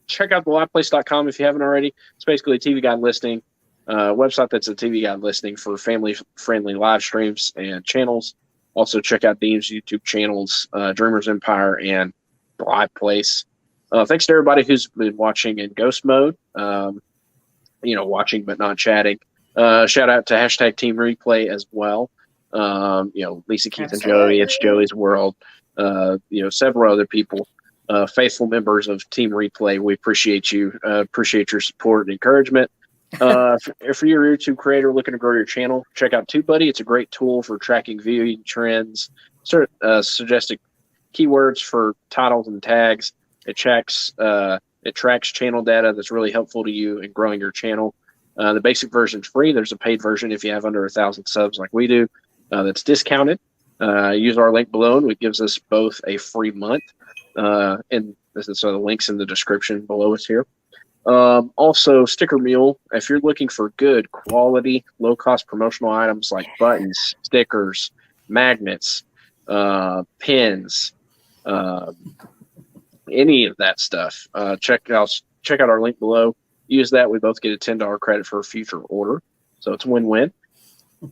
Check out theliveplace.com if you haven't already. It's basically a TV guide listing, website that's a TV guide listing for family-friendly live streams and channels. Also, check out Dean's YouTube channels, Dreamers Empire and The Live Place. Thanks to everybody who's been watching in ghost mode, watching but not chatting. Shout out to hashtag Team Replay as well. Lisa, Keith, and Joey. It's Joey's World. Several other people, faithful members of Team Replay. We appreciate you. Appreciate your support and encouragement. If you're a YouTube creator looking to grow your channel, check out TubeBuddy. It's a great tool for tracking viewing trends, suggested keywords for titles and tags. It tracks channel data that's really helpful to you in growing your channel. The basic version is free. There's a paid version if you have under 1,000 subs like we do. That's discounted. Use our link below, and it gives us both a free month. And so the link's in the description below us here. Also, Stickermule. If you're looking for good quality, low-cost promotional items like buttons, stickers, magnets, pins, any of that stuff, check out our link below. Use that. We both get a $10 credit for a future order, so it's a win-win.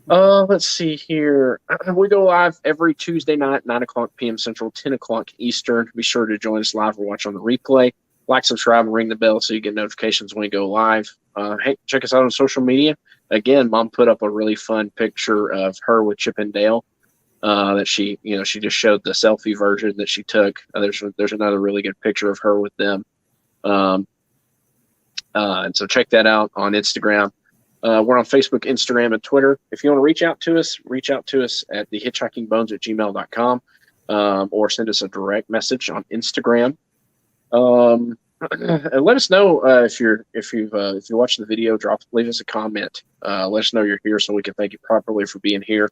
Let's see here. We go live every Tuesday night, 9:00 p.m. Central, 10:00 Eastern. Be sure to join us live or watch on the replay. Like, subscribe, and ring the bell so you get notifications when we go live. Hey, check us out on social media. Again, Mom put up a really fun picture of her with Chip and Dale. That she just showed the selfie version that she took. There's another really good picture of her with them. And so check that out on Instagram. We're on Facebook, Instagram, and Twitter. If you want to reach out to us at the hitchhikingbones@gmail.com, or send us a direct message on Instagram. And let us know if you're watching the video. Leave us a comment. Let us know you're here so we can thank you properly for being here.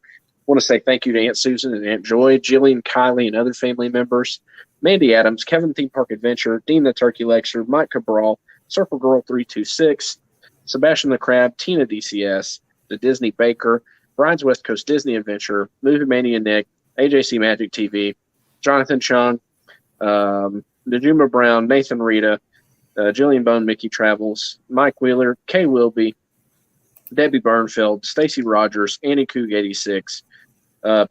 Want to say thank you to Aunt Susan and Aunt Joy, Jillian, Kylie, and other family members, Mandy Adams, Kevin Theme Park Adventure, Dean the Turkey Lecturer, Mike Cabral, Circle Girl 326, Sebastian the Crab, Tina DCS, the Disney Baker, Brian's West Coast Disney Adventure, Movie Mania Nick, AJC Magic TV, Jonathan Chung, Najuma Brown, Nathan Rita, Jillian Bone, Mickey Travels, Mike Wheeler, Kay Wilby, Debbie Burnfield, Stacy Rogers, Annie Coog 86,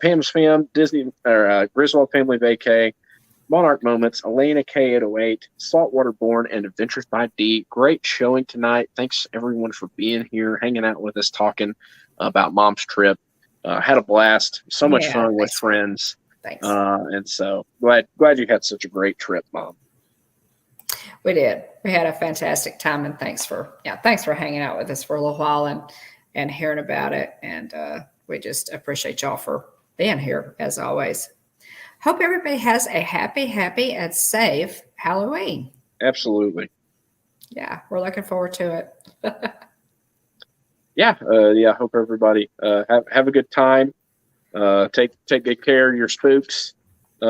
Pam's Fam, Disney Griswold Family Vacay, Monarch Moments, Elena K808, Saltwater Born, and Adventures by D. Great showing tonight. Thanks everyone for being here, hanging out with us, talking about Mom's trip. Had a blast. So much fun with friends. Thanks. And so glad you had such a great trip, Mom. We did. We had a fantastic time, and thanks for hanging out with us for a little while and hearing about it. And we just appreciate y'all for being here as always. Hope everybody has a happy and safe Halloween. Absolutely. Yeah, we're looking forward to it. Yeah. Hope everybody have a good time. Take good care of your spooks. Keep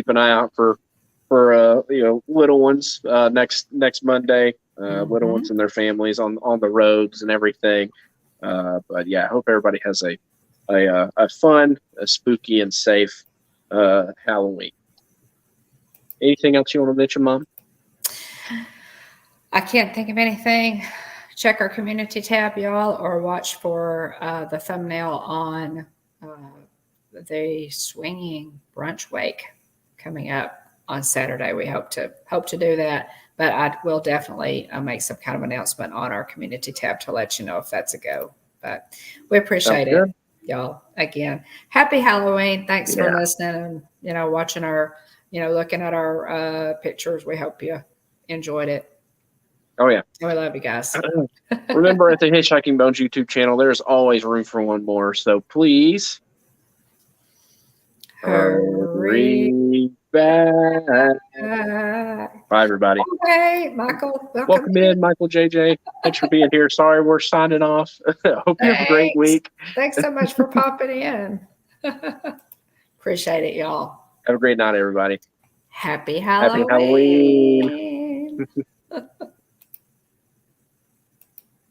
an eye out for little ones next Monday. Little ones and their families on the roads and everything. But yeah, I hope everybody has a fun, a spooky, and safe Halloween. Anything else you want to mention, Mom? I can't think of anything. Check our community tab, y'all, or watch for the thumbnail on the swinging brunch wake coming up on Saturday. We hope to do that, but I will definitely make some kind of announcement on our community tab to let you know if that's a go. But we appreciate it, y'all. Again, happy Halloween. Thanks for listening and watching our looking at our pictures. We hope you enjoyed it. Oh yeah, we love you guys. Remember, at the Hitchhiking Bones YouTube channel, there's always room for one more. So please hurry back. Bye, everybody. Hey, Michael. Welcome in, Michael JJ. Thanks for being here. Sorry, we're signing off. Hope you have a great week. Thanks so much for popping in. Appreciate it, y'all. Have a great night, everybody. Happy Halloween. Happy Halloween.